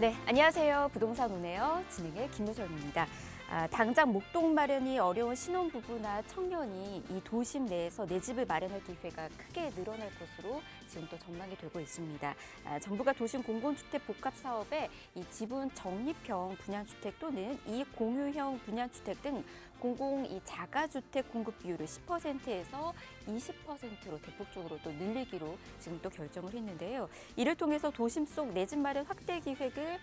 네, 안녕하세요. 부동산 오네요. 진행의 김효정입니다. 당장 목돈 마련이 어려운 신혼부부나 청년이 이 도심 내에서 내 집을 마련할 기회가 크게 늘어날 것으로 지금 또 전망이 되고 있습니다. 정부가 도심 공공주택 복합 사업에 이 지분 적립형 분양주택 또는 이 공유형 분양주택 등 공공 이 자가주택 공급 비율을 10%에서 20%로 대폭적으로 또 늘리기로 지금 또 결정을 했는데요. 이를 통해서 도심 속 내 집 마련 확대 기회를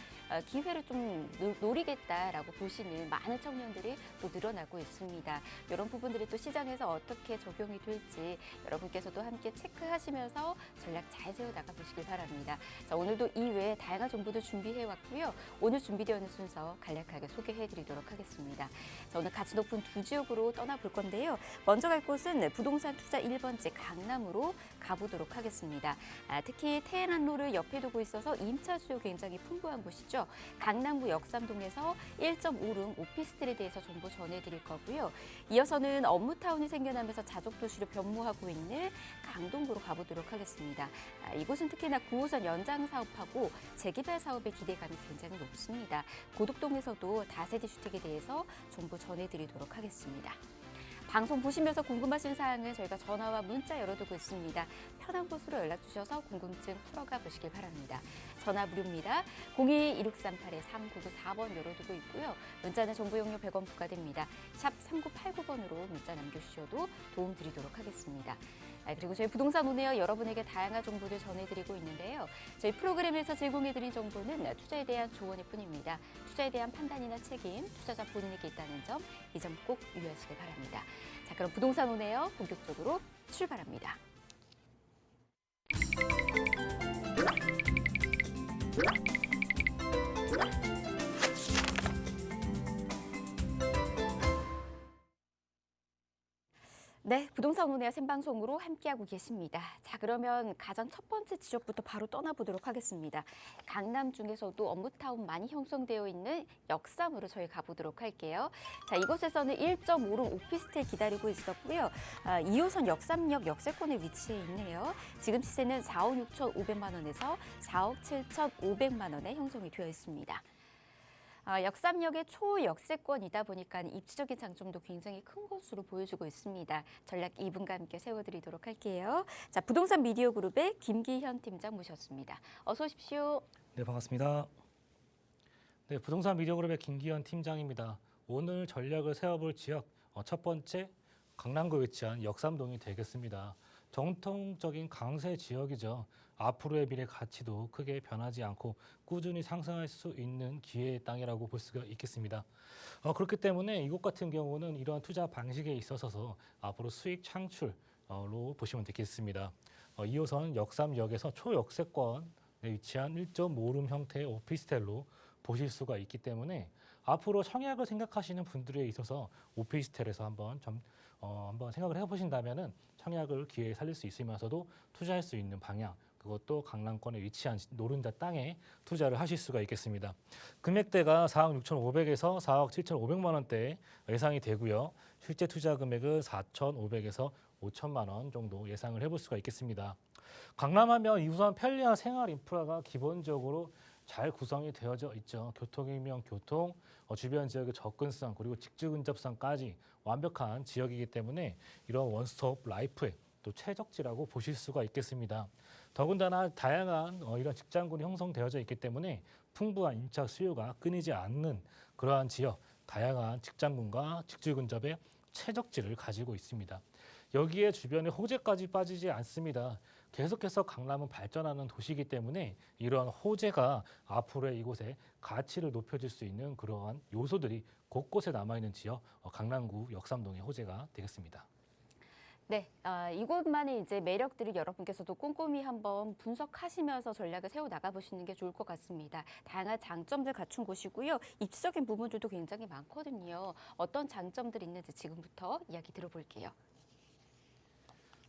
좀 노리겠다라고 보시는 많은 청년들이 또 늘어나고 있습니다. 이런 부분들이 또 시장에서 어떻게 적용이 될지 여러분께서도 함께 체크하시면서 전략 잘 세워 나가 보시길 바랍니다. 자, 오늘도 이외에 다양한 정보도 준비해 왔고요. 오늘 준비되어 있는 순서 간략하게 소개해 드리도록 하겠습니다. 자, 오늘 가치 높은 두 지역으로 떠나볼 건데요. 먼저 갈 곳은 부동산 투자 1번지 강남으로 가보도록 하겠습니다. 특히 테헤란로를 옆에 두고 있어서 임차 수요 굉장히 풍부한 곳이죠. 강남구 역삼동에서 1.5룸 오피스텔에 대해서 정보 전해드릴 거고요. 이어서는 업무타운이 생겨나면서 자족도시로 변모하고 있는 강동구로 가보도록 하겠습니다. 이곳은 특히나 9호선 연장 사업하고 재개발 사업의 기대감이 굉장히 높습니다. 고덕동에서도 다세대 주택에 대해서 정보 전해드리도록 하겠습니다. 방송 보시면서 궁금하신 사항은 저희가 전화와 문자 열어두고 있습니다. 편한 곳으로 연락 주셔서 궁금증 풀어가 보시길 바랍니다. 전화 무료입니다. 02-1638-3994번 열어두고 있고요. 문자는 정보 용료 100원 부과됩니다. 샵 3989번으로 문자 남겨주셔도 도움 드리도록 하겠습니다. 그리고 저희 부동산 오네요. 여러분에게 다양한 정보를 전해드리고 있는데요. 저희 프로그램에서 제공해드린 정보는 투자에 대한 조언일 뿐입니다. 투자에 대한 판단이나 책임, 투자자 본인에게 있다는 점, 이 점 꼭 유의하시길 바랍니다. 자, 그럼 부동산 오네요. 본격적으로 출발합니다. 네, 부동산 오네요 생방송으로 함께하고 계십니다. 자, 그러면 가장 첫 번째 지역부터 바로 떠나보도록 하겠습니다. 강남 중에서도 업무타운 많이 형성되어 있는 역삼으로 저희 가보도록 할게요. 자, 이곳에서는 1.5룸 오피스텔 기다리고 있었고요. 2호선 역삼역 역세권에 위치해 있네요. 지금 시세는 4억 6,500만 원에서 4억 7,500만 원에 형성이 되어 있습니다. 역삼역의 초역세권이다 보니까 입지적인 장점도 굉장히 큰 것으로 보여주고 있습니다. 전략 2분과 함께 세워드리도록 할게요. 자, 부동산 미디어 그룹의 김기현 팀장 모셨습니다. 어서 오십시오. 네, 반갑습니다. 네, 부동산 미디어 그룹의 김기현 팀장입니다. 오늘 전략을 세워볼 지역 첫 번째 강남구에 위치한 역삼동이 되겠습니다. 정통적인 강세 지역이죠. 앞으로의 미래 가치도 크게 변하지 않고 꾸준히 상승할 수 있는 기회의 땅이라고 볼 수가 있겠습니다. 그렇기 때문에 이곳 같은 경우는 이러한 투자 방식에 있어서 앞으로 수익 창출로 보시면 되겠습니다. 2호선 역삼역에서 초역세권에 위치한 1.5룸 형태의 오피스텔로 보실 수가 있기 때문에 앞으로 청약을 생각하시는 분들에 있어서 오피스텔에서 한번 생각을 해보신다면은 청약을 기회에 살릴 수 있으면서도 투자할 수 있는 방향, 그것도 강남권에 위치한 노른자 땅에 투자를 하실 수가 있겠습니다. 금액대가 4억 6,500에서 4억 7,500만 원대 예상이 되고요. 실제 투자 금액은 4,500에서 5천만 원 정도 예상을 해볼 수가 있겠습니다. 강남하면 우선 편리한 생활 인프라가 기본적으로 잘 구성이 되어져 있죠. 교통이면 교통, 주변 지역의 접근성 그리고 직주 근접성까지 완벽한 지역이기 때문에 이런 원스톱 라이프의 또 최적지라고 보실 수가 있겠습니다. 더군다나 다양한 이런 직장군이 형성되어져 있기 때문에 풍부한 임차 수요가 끊이지 않는 그러한 지역, 다양한 직장군과 직주 근접의 최적지를 가지고 있습니다. 여기에 주변에 호재까지 빠지지 않습니다. 계속해서 강남은 발전하는 도시이기 때문에 이러한 호재가 앞으로의 이곳에 가치를 높여줄 수 있는 그러한 요소들이 곳곳에 남아있는 지역 강남구 역삼동의 호재가 되겠습니다. 네, 이곳만의 이제 매력들을 여러분께서도 꼼꼼히 한번 분석하시면서 전략을 세워 나가보시는 게 좋을 것 같습니다. 다양한 장점들 갖춘 곳이고요. 입지적인 부분들도 굉장히 많거든요. 어떤 장점들이 있는지 지금부터 이야기 들어볼게요.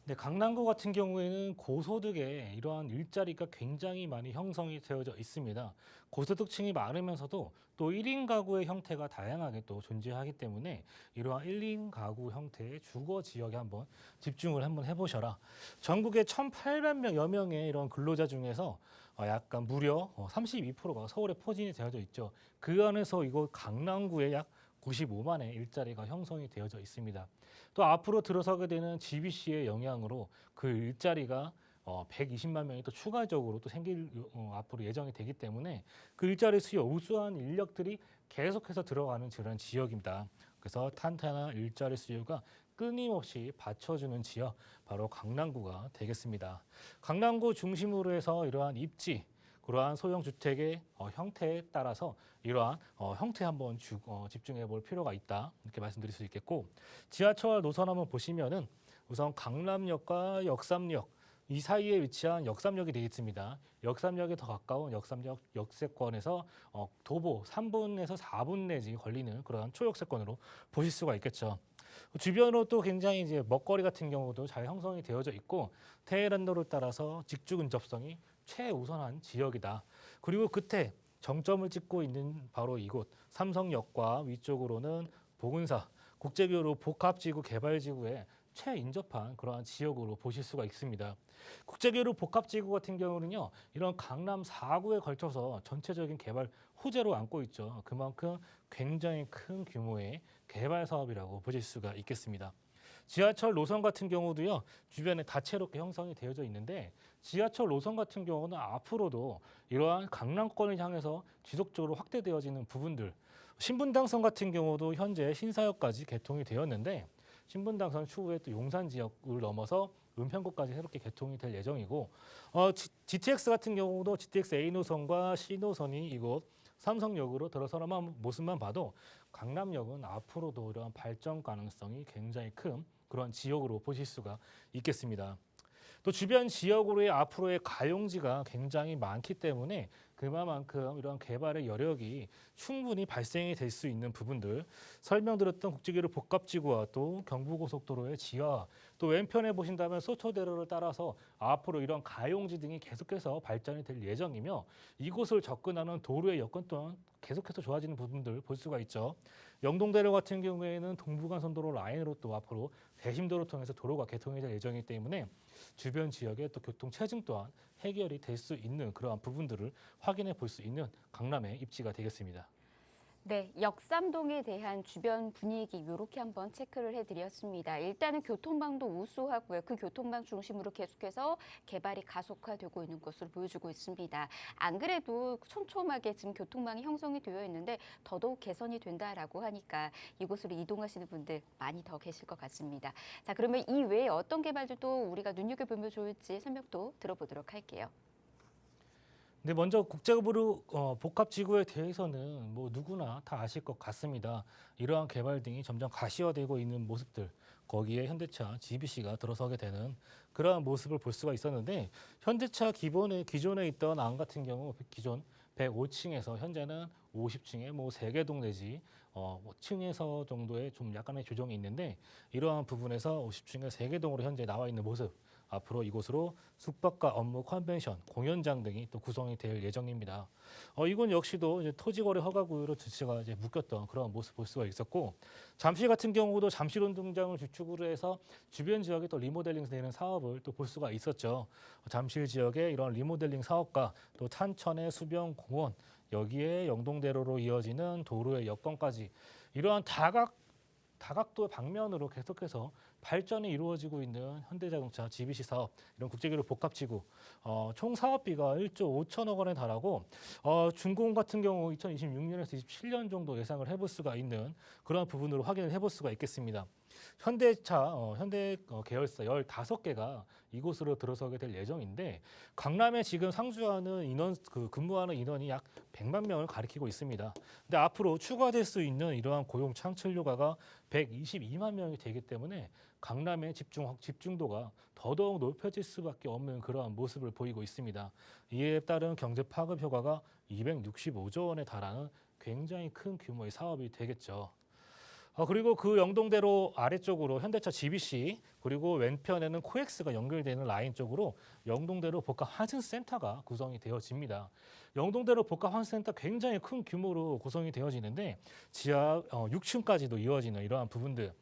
네, 강남구 같은 경우에는 고소득에 이러한 일자리가 굉장히 많이 형성이 되어져 있습니다. 고소득층이 많으면서도 또 1인 가구의 형태가 다양하게 또 존재하기 때문에 이러한 1인 가구 형태의 주거 지역에 한번 집중을 해보셔라. 전국에 1,800여 명의 이런 근로자 중에서 약간 무려 32%가 서울에 포진이 되어져 있죠. 그 안에서 이곳 강남구에 약 95만의 일자리가 형성이 되어져 있습니다. 또 앞으로 들어서게 되는 GBC의 영향으로 그 일자리가 120만 명이 또 추가적으로 또 생길 앞으로 예정이 되기 때문에 그 일자리 수요 우수한 인력들이 계속해서 들어가는 그런 지역입니다. 그래서 탄탄한 일자리 수요가 끊임없이 받쳐주는 지역 바로 강남구가 되겠습니다. 강남구 중심으로 해서 이러한 입지 그러한 소형 주택의 형태에 따라서 이러한 형태에 한번 집중해 볼 필요가 있다 이렇게 말씀드릴 수 있겠고 지하철 노선 한번 보시면은 우선 강남역과 역삼역 이 사이에 위치한 역삼역이 되겠습니다. 역삼역에 더 가까운 역삼역 역세권에서 도보 3분에서 4분 내지 걸리는 그러한 초역세권으로 보실 수가 있겠죠. 주변으로 또 굉장히 이제 먹거리 같은 경우도 잘 형성이 되어져 있고 테헤란로를 따라서 직주 근접성이 최우선한 지역이다. 그리고 끝에 정점을 찍고 있는 바로 이곳 삼성역과 위쪽으로는 보건사 국제교류 복합지구 개발지구에 최인접한 그러한 지역으로 보실 수가 있습니다. 국제교류 복합지구 같은 경우는요, 이런 강남 4구에 걸쳐서 전체적인 개발 호재로 안고 있죠. 그만큼 굉장히 큰 규모의 개발 사업이라고 보실 수가 있겠습니다. 지하철 노선 같은 경우도요, 주변에 다채롭게 형성이 되어져 있는데 지하철 노선 같은 경우는 앞으로도 이러한 강남권을 향해서 지속적으로 확대되어지는 부분들, 신분당선 같은 경우도 현재 신사역까지 개통이 되었는데 신분당선 추후에 또 용산 지역을 넘어서 은평구까지 새롭게 개통이 될 예정이고 GTX 같은 경우도 GTX A 노선과 C 노선이 이곳 삼성역으로 들어서는 모습만 봐도 강남역은 앞으로도 이러한 발전 가능성이 굉장히 큰 그런 지역으로 보실 수가 있겠습니다. 또 주변 지역으로의 앞으로의 가용지가 굉장히 많기 때문에 그만큼 이런 개발의 여력이 충분히 발생이 될 수 있는 부분들 설명드렸던 국제교류 복합지구와 또 경부고속도로의 지하 또 왼편에 보신다면 소초대로를 따라서 앞으로 이런 가용지 등이 계속해서 발전이 될 예정이며 이곳을 접근하는 도로의 여건 또한 계속해서 좋아지는 부분들 볼 수가 있죠. 영동대로 같은 경우에는 동부간선도로 라인으로 또 앞으로 대심도로 통해서 도로가 개통이 될 예정이기 때문에 주변 지역의 또 교통 체증 또한 해결이 될 수 있는 그러한 부분들을 확인해 볼 수 있는 강남의 입지가 되겠습니다. 네, 역삼동에 대한 주변 분위기 이렇게 한번 체크를 해드렸습니다. 일단은 교통망도 우수하고요. 그 교통망 중심으로 계속해서 개발이 가속화되고 있는 것으로 보여주고 있습니다. 안 그래도 촘촘하게 지금 교통망이 형성이 되어 있는데 더더욱 개선이 된다라고 하니까 이곳으로 이동하시는 분들 많이 더 계실 것 같습니다. 자, 그러면 이 외에 어떤 개발들도 우리가 눈여겨보면 좋을지 설명도 들어보도록 할게요. 네, 먼저 국제교류 복합지구에 대해서는 뭐 누구나 다 아실 것 같습니다. 이러한 개발 등이 점점 가시화되고 있는 모습들, 거기에 현대차, GBC가 들어서게 되는 그러한 모습을 볼 수가 있었는데 현대차 기존에 있던 안 같은 경우 기존 105층에서 현재는 50층에 뭐 3개동 내지 5층에서 정도의 좀 약간의 조정이 있는데 이러한 부분에서 50층에 3개동으로 현재 나와 있는 모습 앞으로 이곳으로 숙박과 업무 컨벤션, 공연장 등이 또 구성이 될 예정입니다. 이건 역시도 이제 토지거래 허가구역으로 제가 이제 묶였던 그런 모습 볼 수가 있었고, 잠실 같은 경우도 잠실 운동장을 주축으로 해서 주변 지역에 또 리모델링 되는 사업을 또 볼 수가 있었죠. 잠실 지역의 이런 리모델링 사업과 또 탄천의 수변공원, 여기에 영동대로로 이어지는 도로의 여건까지 이러한 다각도 방면으로 계속해서 발전이 이루어지고 있는 현대자동차 GBC 사업, 이런 국제교류 복합지구, 총 사업비가 1조 5천억 원에 달하고 준공 같은 경우 2026년에서 27년 정도 예상을 해볼 수가 있는 그런 부분으로 확인을 해볼 수가 있겠습니다. 현대차, 현대 계열사 15개가 이곳으로 들어서게 될 예정인데 강남에 지금 상주하는 근무하는 인원이 약 100만 명을 가리키고 있습니다. 근데 앞으로 추가될 수 있는 이러한 고용 창출료가가 122만 명이 되기 때문에 강남의 집중도가 더더욱 높여질 수밖에 없는 그러한 모습을 보이고 있습니다. 이에 따른 경제 파급 효과가 265조 원에 달하는 굉장히 큰 규모의 사업이 되겠죠. 그리고 그 영동대로 아래쪽으로 현대차 GBC 그리고 왼편에는 코엑스가 연결되는 라인 쪽으로 영동대로 복합 환승센터가 구성이 되어집니다. 영동대로 복합 환승센터 굉장히 큰 규모로 구성이 되어지는데 지하 6층까지도 이어지는 이러한 부분들.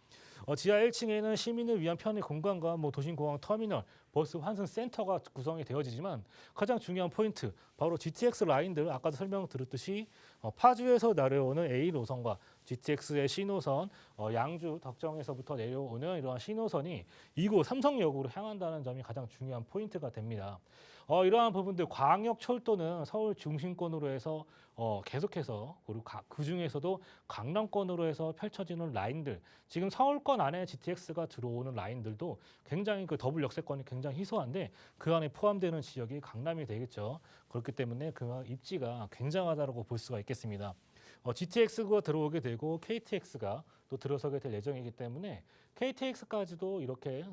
지하 1층에는 시민을 위한 편의 공간과 도심공항 터미널, 버스 환승 센터가 구성이 되어지지만 가장 중요한 포인트 바로 GTX 라인들 아까도 설명드렸듯이 파주에서 내려오는 A 노선과 GTX의 C노선, 양주 덕정에서부터 내려오는 이러한 C노선이 이곳 삼성역으로 향한다는 점이 가장 중요한 포인트가 됩니다. 이러한 부분들 광역철도는 서울 중심권으로 해서 계속해서 그리고 그 중에서도 강남권으로 해서 펼쳐지는 라인들 지금 서울권 안에 GTX가 들어오는 라인들도 굉장히 그 더블 역세권이 굉장히 희소한데 그 안에 포함되는 지역이 강남이 되겠죠. 그렇기 때문에 그 입지가 굉장하다고 볼 수가 있겠습니다. GTX가 들어오게 되고 KTX가 또 들어서게 될 예정이기 때문에 KTX까지도 이렇게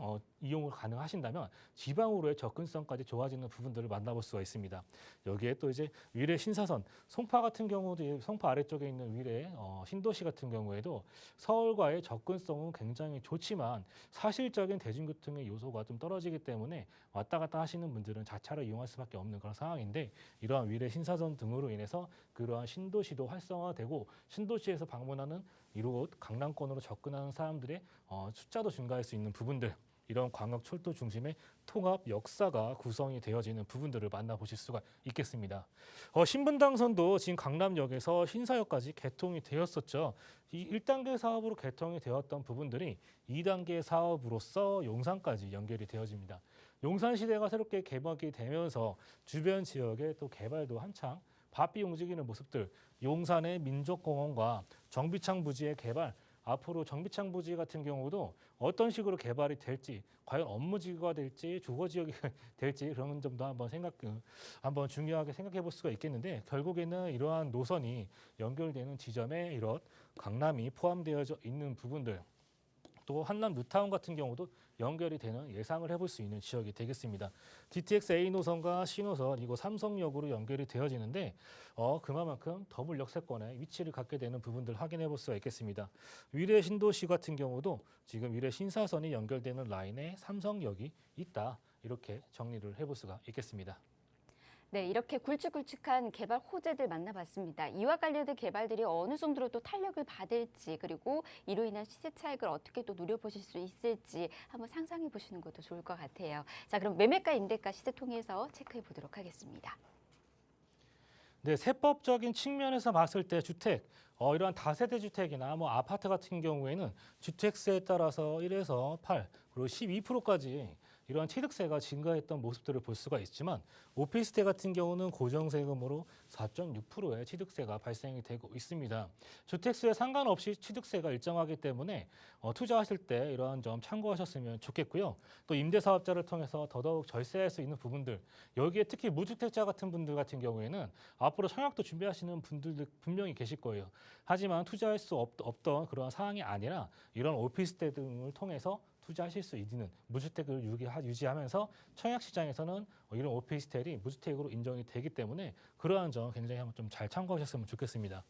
이용을 가능하신다면 지방으로의 접근성까지 좋아지는 부분들을 만나볼 수가 있습니다. 여기에 또 이제 위례 신사선, 송파 같은 경우도 송파 아래쪽에 있는 위례 신도시 같은 경우에도 서울과의 접근성은 굉장히 좋지만 사실적인 대중교통의 요소가 좀 떨어지기 때문에 왔다 갔다 하시는 분들은 자차를 이용할 수밖에 없는 그런 상황인데 이러한 위례 신사선 등으로 인해서 그러한 신도시도 활성화되고 신도시에서 방문하는 이곳 강남권으로 접근하는 사람들의 숫자도 증가할 수 있는 부분들 이런 광역철도 중심의 통합 역사가 구성이 되어지는 부분들을 만나보실 수가 있겠습니다. 신분당선도 지금 강남역에서 신사역까지 개통이 되었었죠. 이 1단계 사업으로 개통이 되었던 부분들이 2단계 사업으로서 용산까지 연결이 되어집니다. 용산시대가 새롭게 개막이 되면서 주변 지역의 또 개발도 한창 바삐 움직이는 모습들, 용산의 민족공원과 정비창 부지의 개발, 앞으로 정비창 부지 같은 경우도 어떤 식으로 개발이 될지, 과연 업무지구가 될지, 주거지역이 될지 그런 점도 한번 중요하게 생각해 볼 수가 있겠는데 결국에는 이러한 노선이 연결되는 지점에 이런 강남이 포함되어 있는 부분들, 또 한남 뉴타운 같은 경우도 연결이 되는 예상을 해볼 수 있는 지역이 되겠습니다. GTX A 노선과 C 노선 이곳 삼성역으로 연결이 되어지는데 그만큼 더블 역세권에 위치를 갖게 되는 부분들 확인해 볼 수가 있겠습니다. 위례 신도시 같은 경우도 지금 위례 신사선이 연결되는 라인에 삼성역이 있다. 이렇게 정리를 해볼 수가 있겠습니다. 네, 이렇게 굵직굵직한 개발 호재들 만나봤습니다. 이와 관련된 개발들이 어느 정도로 또 탄력을 받을지 그리고 이로 인한 시세 차익을 어떻게 또 누려보실 수 있을지 한번 상상해 보시는 것도 좋을 것 같아요. 자, 그럼 매매가, 임대가 시세 통해서 체크해 보도록 하겠습니다. 네, 세법적인 측면에서 봤을 때 주택, 이러한 다세대 주택이나 아파트 같은 경우에는 주택세에 따라서 1에서 8, 그리고 12%까지 이러한 취득세가 증가했던 모습들을 볼 수가 있지만 오피스텔 같은 경우는 고정세금으로 4.6%의 취득세가 발생이 되고 있습니다. 주택수에 상관없이 취득세가 일정하기 때문에 투자하실 때 이러한 점 참고하셨으면 좋겠고요. 또 임대사업자를 통해서 더더욱 절세할 수 있는 부분들, 여기에 특히 무주택자 같은 분들 같은 경우에는 앞으로 청약도 준비하시는 분들도 분명히 계실 거예요. 하지만 투자할 수 없던 그런 상황이 아니라 이런 오피스텔 등을 통해서 투자하실 수 있는 무주택을 유지하면서 청약 시장에서는 이런 오피스텔이 무주택으로 인정이 되기 때문에 그러한 점 굉장히 한번 좀 잘 참고하셨으면 좋겠습니다.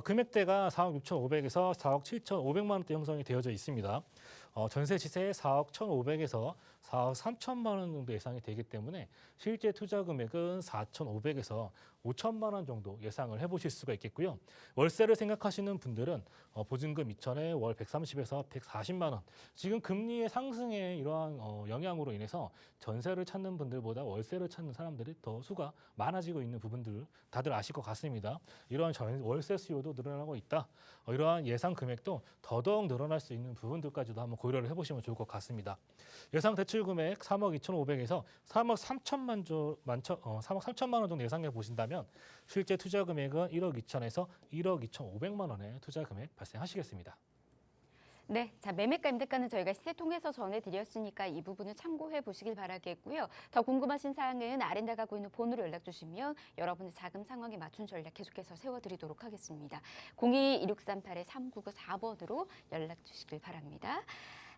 금액대가 4억 6,500에서 4억 7,500만 원대 형성이 되어져 있습니다. 전세 시세 4억 1,500에서 4억 3천만 원 정도 예상이 되기 때문에 실제 투자 금액은 4,500에서 5천만 원 정도 예상을 해보실 수가 있겠고요. 월세를 생각하시는 분들은 보증금 2천에 월 130에서 140만 원. 지금 금리의 상승에 이러한 영향으로 인해서 전세를 찾는 분들보다 월세를 찾는 사람들이 더 수가 많아지고 있는 부분들 다들 아실 것 같습니다. 이러한 월세 수요도 늘어나고 있다. 이러한 예상 금액도 더더욱 늘어날 수 있는 부분들까지도 한번 고려를 해보시면 좋을 것 같습니다. 예상 대출 금액 3억 2,500에서 3억 3천만 원 정도 예상해 보신다면 실제 투자 금액은 1억 2천에서 1억 2,500만 원의 투자 금액 발생하시겠습니다. 네, 자 매매가, 임대가는 저희가 시세 통해서 전해드렸으니까 이 부분을 참고해 보시길 바라겠고요. 더 궁금하신 사항은 아래 나가고 있는 번호로 연락 주시면 여러분의 자금 상황에 맞춘 전략 계속해서 세워드리도록 하겠습니다. 02-2638-3994번으로 연락 주시길 바랍니다.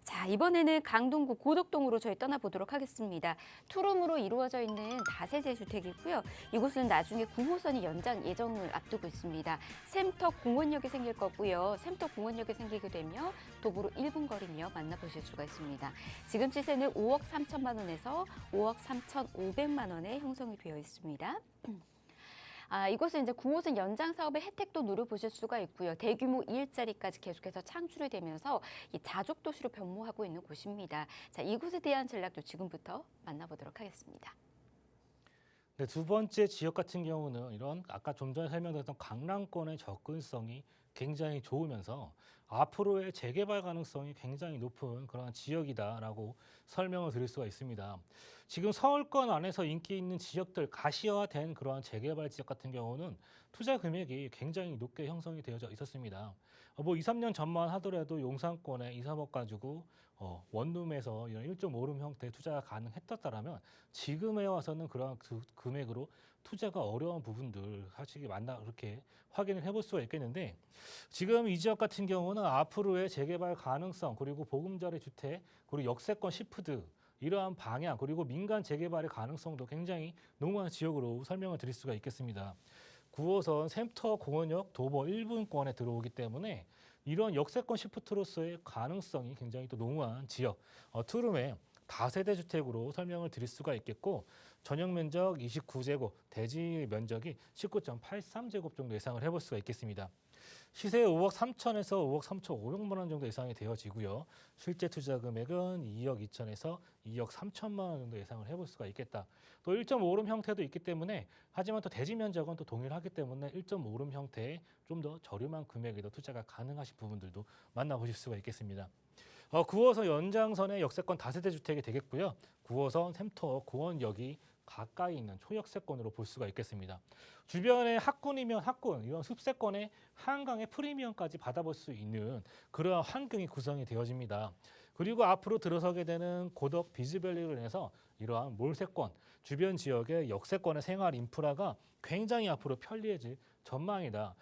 자, 이번에는 강동구 고덕동으로 저희 떠나보도록 하겠습니다. 투룸으로 이루어져 있는 다세대 주택이고요. 이곳은 나중에 9호선이 연장 예정을 앞두고 있습니다. 샘터 공원역이 생길 거고요. 샘터 공원역이 생기게 되면 도보로 1분 거리며 만나보실 수가 있습니다. 지금 시세는 5억 3천만 원에서 5억 3,500만 원에 형성이 되어 있습니다. 이곳은 이제 9호선 연장 사업의 혜택도 누려보실 수가 있고요. 대규모 일자리까지 계속해서 창출이 되면서 이 자족 도시로 변모하고 있는 곳입니다. 자, 이곳에 대한 전략도 지금부터 만나보도록 하겠습니다. 네, 두 번째 지역 같은 경우는 이런 아까 좀 전에 설명드렸던 강남권의 접근성이 굉장히 좋으면서 앞으로의 재개발 가능성이 굉장히 높은 그런 지역이다라고 설명을 드릴 수가 있습니다. 지금 서울권 안에서 인기 있는 지역들, 가시화된 그러한 재개발 지역 같은 경우는 투자 금액이 굉장히 높게 형성이 되어져 있었습니다. 뭐 2, 3년 전만 하더라도 용산권에 2, 3억 가지고 원룸에서 이런 1.5룸 형태의 투자가 가능했었다라면 지금에 와서는 그러한 금액으로 투자가 어려운 부분들 사실 그렇게 확인을 해볼 수가 있겠는데, 지금 이 지역 같은 경우는 앞으로의 재개발 가능성, 그리고 보금자리 주택, 그리고 역세권 시프트 이러한 방향, 그리고 민간 재개발의 가능성도 굉장히 농후한 지역으로 설명을 드릴 수가 있겠습니다. 9호선 샘터 공원역 도보 1분권에 들어오기 때문에 이런 역세권 시프트로서의 가능성이 굉장히 또 농후한 지역, 투룸의 다세대 주택으로 설명을 드릴 수가 있겠고, 전용 면적 29제곱, 대지 면적이 19.83제곱 정도 예상을 해볼 수가 있겠습니다. 시세 5억 3천에서 5억 3,500만 원 정도 예상이 되어지고요. 실제 투자 금액은 2억 2천에서 2억 3천만 원 정도 예상을 해볼 수가 있겠다. 또 1.5룸 형태도 있기 때문에, 하지만 또 대지 면적은 또 동일하기 때문에 1.5룸 형태의 좀 더 저렴한 금액에도 투자가 가능하신 부분들도 만나보실 수가 있겠습니다. 9호선 연장선의 역세권 다세대 주택이 되겠고요. 9호선 샘터 공원역이 가까이 있는 초역세권으로 볼 수가 있겠습니다. 주변에 학군이면 학군, 이런 숲세권의 한강의 프리미엄까지 받아볼 수 있는 그러한 환경이 구성이 되어집니다. 그리고 앞으로 들어서게 되는 고덕 비즈밸리로 인해서 이러한 몰세권, 주변 지역의 역세권의 생활 인프라가 굉장히 앞으로 편리해질 전망이다.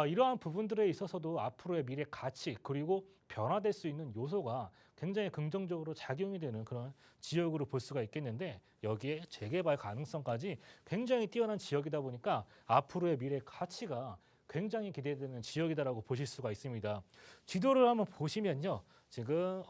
이러한 부분들에 있어서도 앞으로의 미래 가치, 그리고 변화될 수 있는 요소가 굉장히 긍정적으로 작용이 되는 그런 지역으로 볼 수가 있겠는데, 여기에 재개발 가능성까지 굉장히 뛰어난 지역이다 보니까 앞으로의 미래 가치가 굉장히 기대되는 지역이다라고 보실 수가 있습니다. 지도를 한번 보시면요, 지금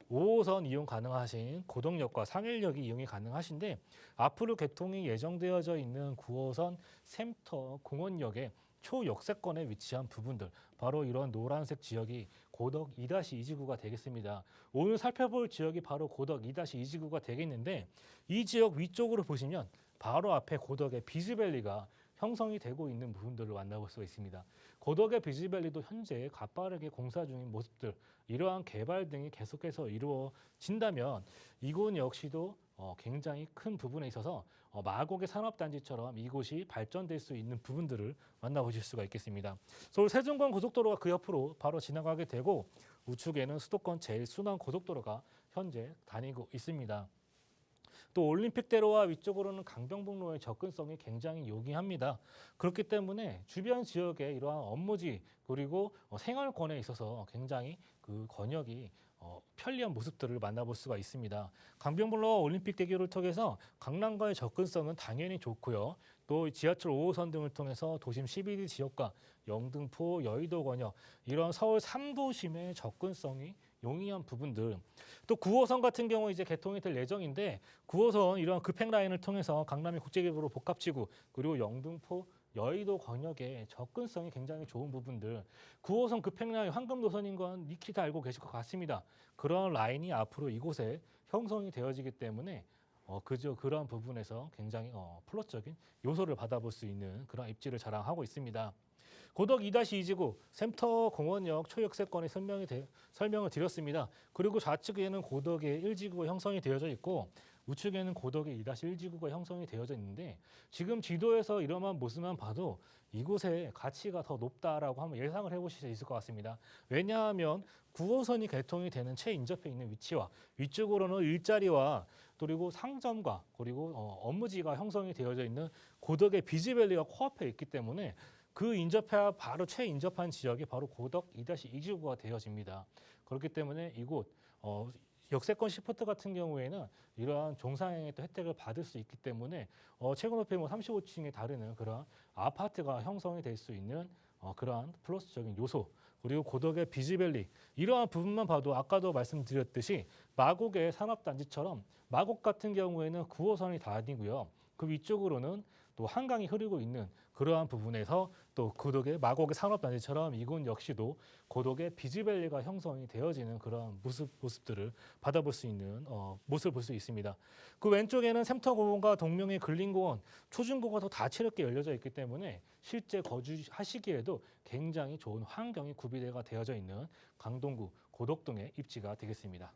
5호선 이용 가능하신 고덕역과 상일역이 이용이 가능하신데, 앞으로 개통이 예정되어져 있는 9호선 샘터 공원역의 초역세권에 위치한 부분들, 바로 이런 노란색 지역이 고덕 2-2지구가 되겠습니다. 오늘 살펴볼 지역이 바로 고덕 2-2지구가 되겠는데, 이 지역 위쪽으로 보시면 바로 앞에 고덕의 비즈밸리가 형성이 되고 있는 부분들을 만나볼 수가 있습니다. 고덕의 비즈밸리도 현재 가빠르게 공사 중인 모습들, 이러한 개발 등이 계속해서 이루어진다면 이곳 역시도 굉장히 큰 부분에 있어서 마곡의 산업단지처럼 이곳이 발전될 수 있는 부분들을 만나보실 수가 있겠습니다. 서울 세종권 고속도로가 그 옆으로 바로 지나가게 되고, 우측에는 수도권 제일순환 고속도로가 현재 다니고 있습니다. 또 올림픽대로와 위쪽으로는 강변북로의 접근성이 굉장히 요기합니다. 그렇기 때문에 주변 지역의 이러한 업무지, 그리고 생활권에 있어서 굉장히 그 권역이 편리한 모습들을 만나볼 수가 있습니다. 강변북로와 올림픽대교를 통해서 강남과의 접근성은 당연히 좋고요. 또 지하철 5호선 등을 통해서 도심 11위 지역과 영등포, 여의도 권역, 이런 서울 3도심의 접근성이 용이한 부분들, 또 9호선 같은 경우 이제 개통이 될 예정인데, 9호선 이런 급행 라인을 통해서 강남의 국제기구로 복합지구, 그리고 영등포, 여의도 권역의 접근성이 굉장히 좋은 부분들, 9호선 급행 라인 황금 노선인 건 익히 다 알고 계실 것 같습니다. 그런 라인이 앞으로 이곳에 형성이 되어지기 때문에 그런 부분에서 굉장히 플러스적인 요소를 받아볼 수 있는 그런 입지를 자랑하고 있습니다. 고덕 2-2지구 샘터 공원역 초역세권의 설명을 드렸습니다. 그리고 좌측에는 고덕의 1지구가 형성이 되어져 있고, 우측에는 고덕의 2-1지구가 형성이 되어져 있는데, 지금 지도에서 이러한 모습만 봐도 이곳의 가치가 더 높다라고 한번 예상을 해보실 수 있을 것 같습니다. 왜냐하면 9호선이 개통이 되는 최인접해 있는 위치와 위쪽으로는 일자리와 그리고 상점과 그리고 업무지가 형성이 되어져 있는 고덕의 비즈밸리가 코앞에 있기 때문에 그 인접해 바로 최인접한 지역이 바로 고덕 2-2지구가 되어집니다. 그렇기 때문에 이곳 역세권 시프트 같은 경우에는 이러한 종상향의 또 혜택을 받을 수 있기 때문에 최고 높이 35층에 다르는 그런 아파트가 형성이 될 수 있는 그러한 플러스적인 요소, 그리고 고덕의 비즈밸리, 이러한 부분만 봐도 아까도 말씀드렸듯이 마곡의 산업단지처럼 마곡 같은 경우에는 9호선이 다니고요. 그 위쪽으로는 또 한강이 흐르고 있는 그러한 부분에서 또 고덕의 마곡의 산업단지처럼 이곳 역시도 고덕의 비즈밸리가 형성이 되어지는 그런 모습들을 받아볼 수 있는 모습을 볼 수 있습니다. 그 왼쪽에는 샘터공원과 동명의 근린공원, 초중고가 더 다채롭게 열려져 있기 때문에 실제 거주하시기에도 굉장히 좋은 환경이 구비가 되어져 있는 강동구 고덕동의 입지가 되겠습니다.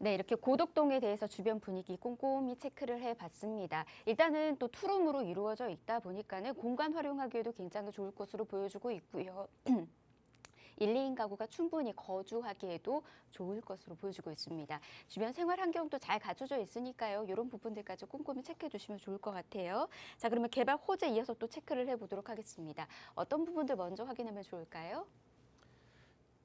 네, 이렇게 고덕동에 대해서 주변 분위기 꼼꼼히 체크를 해봤습니다. 일단은 또 투룸으로 이루어져 있다 보니까는 공간 활용하기에도 굉장히 좋을 것으로 보여주고 있고요. 1, 2인 가구가 충분히 거주하기에도 좋을 것으로 보여주고 있습니다. 주변 생활 환경도 잘 갖춰져 있으니까요. 이런 부분들까지 꼼꼼히 체크해 주시면 좋을 것 같아요. 자, 그러면 개발 호재 이어서 또 체크를 해보도록 하겠습니다. 어떤 부분들 먼저 확인하면 좋을까요?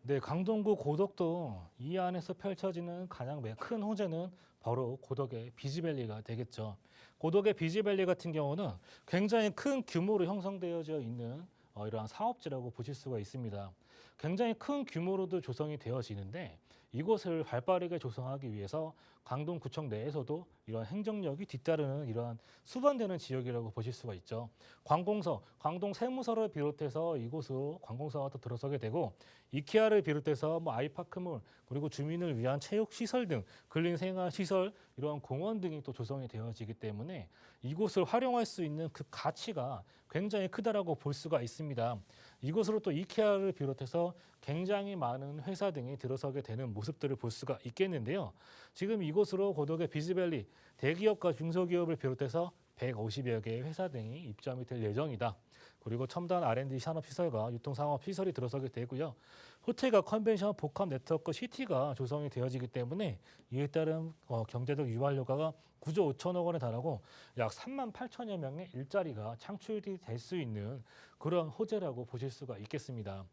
네, 강동구 고덕동 이 안에서 펼쳐지는 가장 큰 호재는 바로 고덕의 비즈밸리가 되겠죠. 고덕의 비즈밸리 같은 경우는 굉장히 큰 규모로 형성되어져 있는 이러한 사업지라고 보실 수가 있습니다. 굉장히 큰 규모로도 조성이 되어지는데 이곳을 발빠르게 조성하기 위해서 강동구청 내에서도 이러한 행정력이 뒤따르는 이러한 수반되는 지역이라고 보실 수가 있죠. 관공서, 광동세무서를 비롯해서 이곳으로 관공서가 또 들어서게 되고 이케아를 비롯해서 아이파크몰, 그리고 주민을 위한 체육시설 등 근린생활시설, 이러한 공원 등이 또 조성이 되어지기 때문에 이곳을 활용할 수 있는 그 가치가 굉장히 크다라고 볼 수가 있습니다. 이곳으로 또 이케아를 비롯해서 굉장히 많은 회사 등이 들어서게 되는 모습들을 볼 수가 있겠는데요. 지금 이곳으로 고덕의 비즈밸리, 대기업과 중소기업을 비롯해서 150여 개의 회사 등이 입점이 될 예정이다. 그리고 첨단 R&D 산업시설과 유통상업시설이 들어서게 되고요. 호텔과 컨벤션, 복합 네트워크 시티가 조성이 되어지기 때문에 이에 따른 경제적 유발효과가 9조 5천억 원에 달하고 약 3만 8천여 명의 일자리가 창출이 될 수 있는 그런 호재라고 보실 수가 있겠습니다.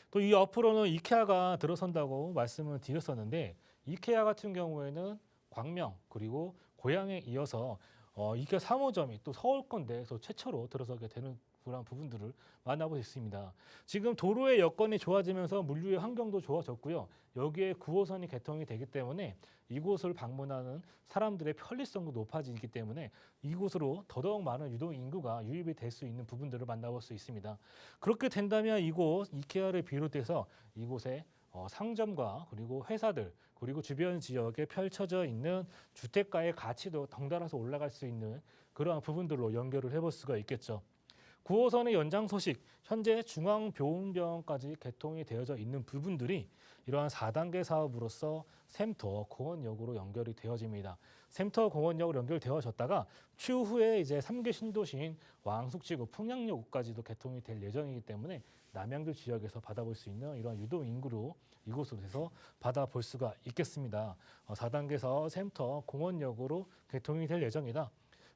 또 이 앞으로는 이케아가 들어선다고 말씀을 드렸었는데 이케아 같은 경우에는 광명 그리고 고양에 이어서 이케아 3호점이 또 서울권 내에서 최초로 들어서게 되는 그런 부분들을 만나볼 수 있습니다. 지금 도로의 여건이 좋아지면서 물류의 환경도 좋아졌고요. 여기에 9호선이 개통이 되기 때문에 이곳을 방문하는 사람들의 편리성도 높아지기 때문에 이곳으로 더더욱 많은 유동 인구가 유입이 될 수 있는 부분들을 만나볼 수 있습니다. 그렇게 된다면 이곳 이케아를 비롯해서 이곳에 상점과 그리고 회사들 그리고 주변 지역에 펼쳐져 있는 주택가의 가치도 덩달아서 올라갈 수 있는 그러한 부분들로 연결을 해볼 수가 있겠죠. 9호선의 연장 소식, 현재 중앙보훈병원까지 개통이 되어져 있는 부분들이 이러한 4단계 사업으로서 샘터 공원역으로 연결이 되어집니다. 샘터 공원역으로 연결되어졌다가 추후에 이제 3개 신도시인 왕숙지구, 풍량역까지도 개통이 될 예정이기 때문에 남양주 지역에서 받아볼 수 있는 이런 유동 인구로 이곳으로 해서 받아볼 수가 있겠습니다. 4단계에서 샘터 공원역으로 개통이 될 예정이다.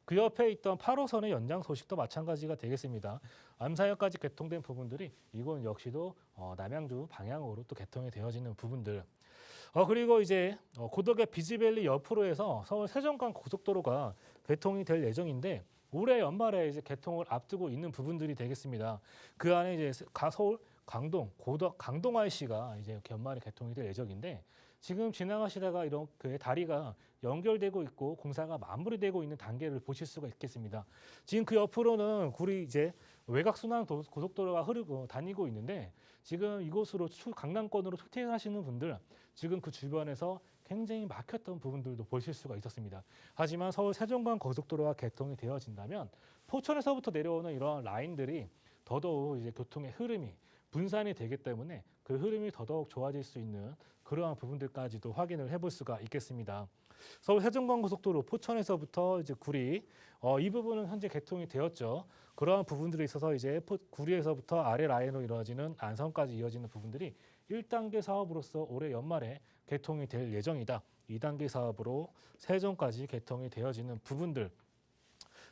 그 옆에 있던 8호선의 연장 소식도 마찬가지가 되겠습니다. 암사역까지 개통된 부분들이 이곳 역시도 남양주 방향으로 또 개통이 되어지는 부분들. 그리고 이제 고덕의 비즈밸리 옆으로 해서 서울 세종간 고속도로가 개통이 될 예정인데 올해 연말에 이제 개통을 앞두고 있는 부분들이 되겠습니다. 그 안에 이제 서울 강동 고덕 강동 IC가 이제 연말에 개통이 될 예정인데 지금 지나가시다가 이런 그 다리가 연결되고 있고 공사가 마무리되고 있는 단계를 보실 수가 있겠습니다. 지금 그 옆으로는 구리 이제 외곽순환 고속도로가 흐르고 다니고 있는데 지금 이곳으로 강남권으로 출퇴근하시는 분들 지금 그 주변에서 굉장히 막혔던 부분들도 보실 수가 있었습니다. 하지만 서울 세종간 고속도로가 개통이 되어진다면 포천에서부터 내려오는 이러한 라인들이 더더욱 이제 교통의 흐름이 분산이 되기 때문에 그 흐름이 더더욱 좋아질 수 있는 그러한 부분들까지도 확인을 해볼 수가 있겠습니다. 서울 세종간 고속도로 포천에서부터 이제 구리 이 부분은 현재 개통이 되었죠. 그러한 부분들이 있어서 이제 구리에서부터 아래 라인으로 이루어지는 안성까지 이어지는 부분들이 1단계 사업으로서 올해 연말에 개통이 될 예정이다. 2단계 사업으로 세종까지 개통이 되어지는 부분들.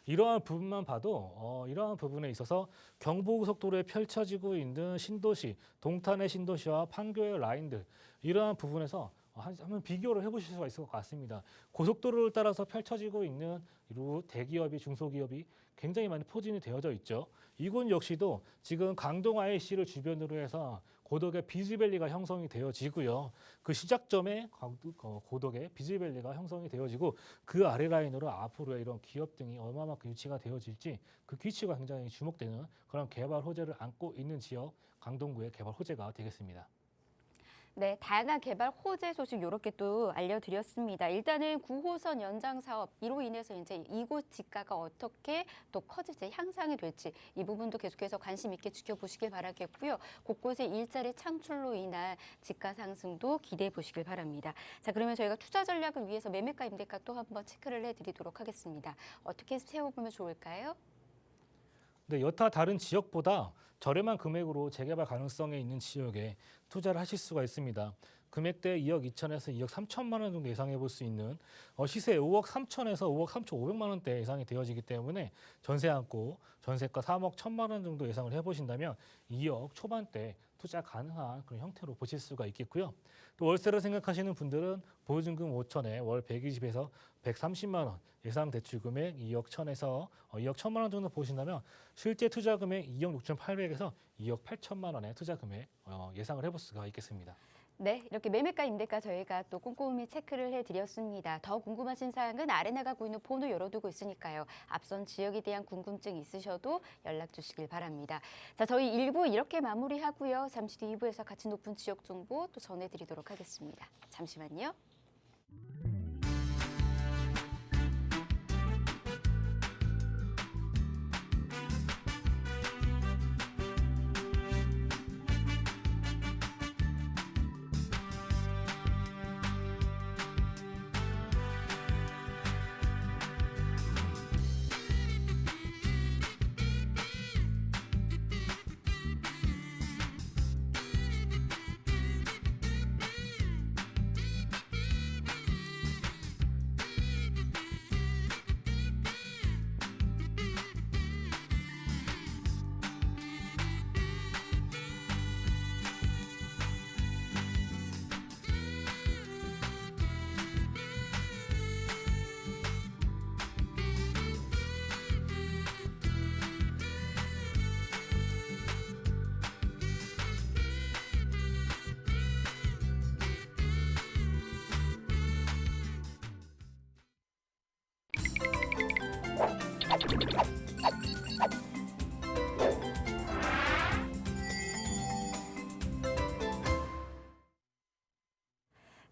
이러한 부분만 봐도 이러한 부분에 있어서 경부고속도로에 펼쳐지고 있는 신도시, 동탄의 신도시와 판교의 라인들 이러한 부분에서 한번 비교를 해보실 수가 있을 것 같습니다. 고속도로를 따라서 펼쳐지고 있는 이루 대기업이 중소기업이 굉장히 많이 포진이 되어져 있죠. 이곳 역시도 지금 강동 IC를 주변으로 해서 고덕의 비즈밸리가 형성이 되어지고요. 그 시작점에 고덕의 비즈밸리가 형성이 되어지고 그 아래 라인으로 앞으로의 이런 기업 등이 얼마만큼 유치가 되어질지 그 기치가 굉장히 주목되는 그런 개발 호재를 안고 있는 지역 강동구의 개발 호재가 되겠습니다. 네, 다양한 개발 호재 소식 이렇게 또 알려드렸습니다. 일단은 9호선 연장 사업 이로 인해서 이제 이곳 지가가 어떻게 또 커질지 향상이 될지 이 부분도 계속해서 관심 있게 지켜보시길 바라겠고요. 곳곳에 일자리 창출로 인한 지가 상승도 기대해 보시길 바랍니다. 자, 그러면 저희가 투자 전략을 위해서 매매가 임대가 또 한번 체크를 해드리도록 하겠습니다. 어떻게 세워보면 좋을까요? 네, 여타 다른 지역보다 저렴한 금액으로 재개발 가능성이 있는 지역에 투자를 하실 수가 있습니다. 금액대 2억 2천에서 2억 3천만 원 정도 예상해 볼 수 있는 시세 5억 3천에서 5억 3천 5백만 원대 예상이 되어지기 때문에 전세 안고 전세가 3억 1천만 원 정도 예상을 해보신다면 2억 초반대 투자 가능한 그런 형태로 보실 수가 있겠고요. 또 월세를 생각하시는 분들은 보증금 5천에 월 120에서 130만 원 예상 대출 금액 2억 1천에서 2억 1천만 원 정도 보신다면 실제 투자 금액 2억 6,800에서 2억 8천만 원의 투자 금액 예상을 해볼 수가 있겠습니다. 네, 이렇게 매매가 임대가 저희가 또 꼼꼼히 체크를 해드렸습니다. 더 궁금하신 사항은 아래 나가고 있는 번호 열어두고 있으니까요. 앞선 지역에 대한 궁금증 있으셔도 연락 주시길 바랍니다. 자, 저희 1부 이렇게 마무리하고요. 잠시 뒤 2부에서 가치 높은 지역 정보 또 전해드리도록 하겠습니다. 잠시만요.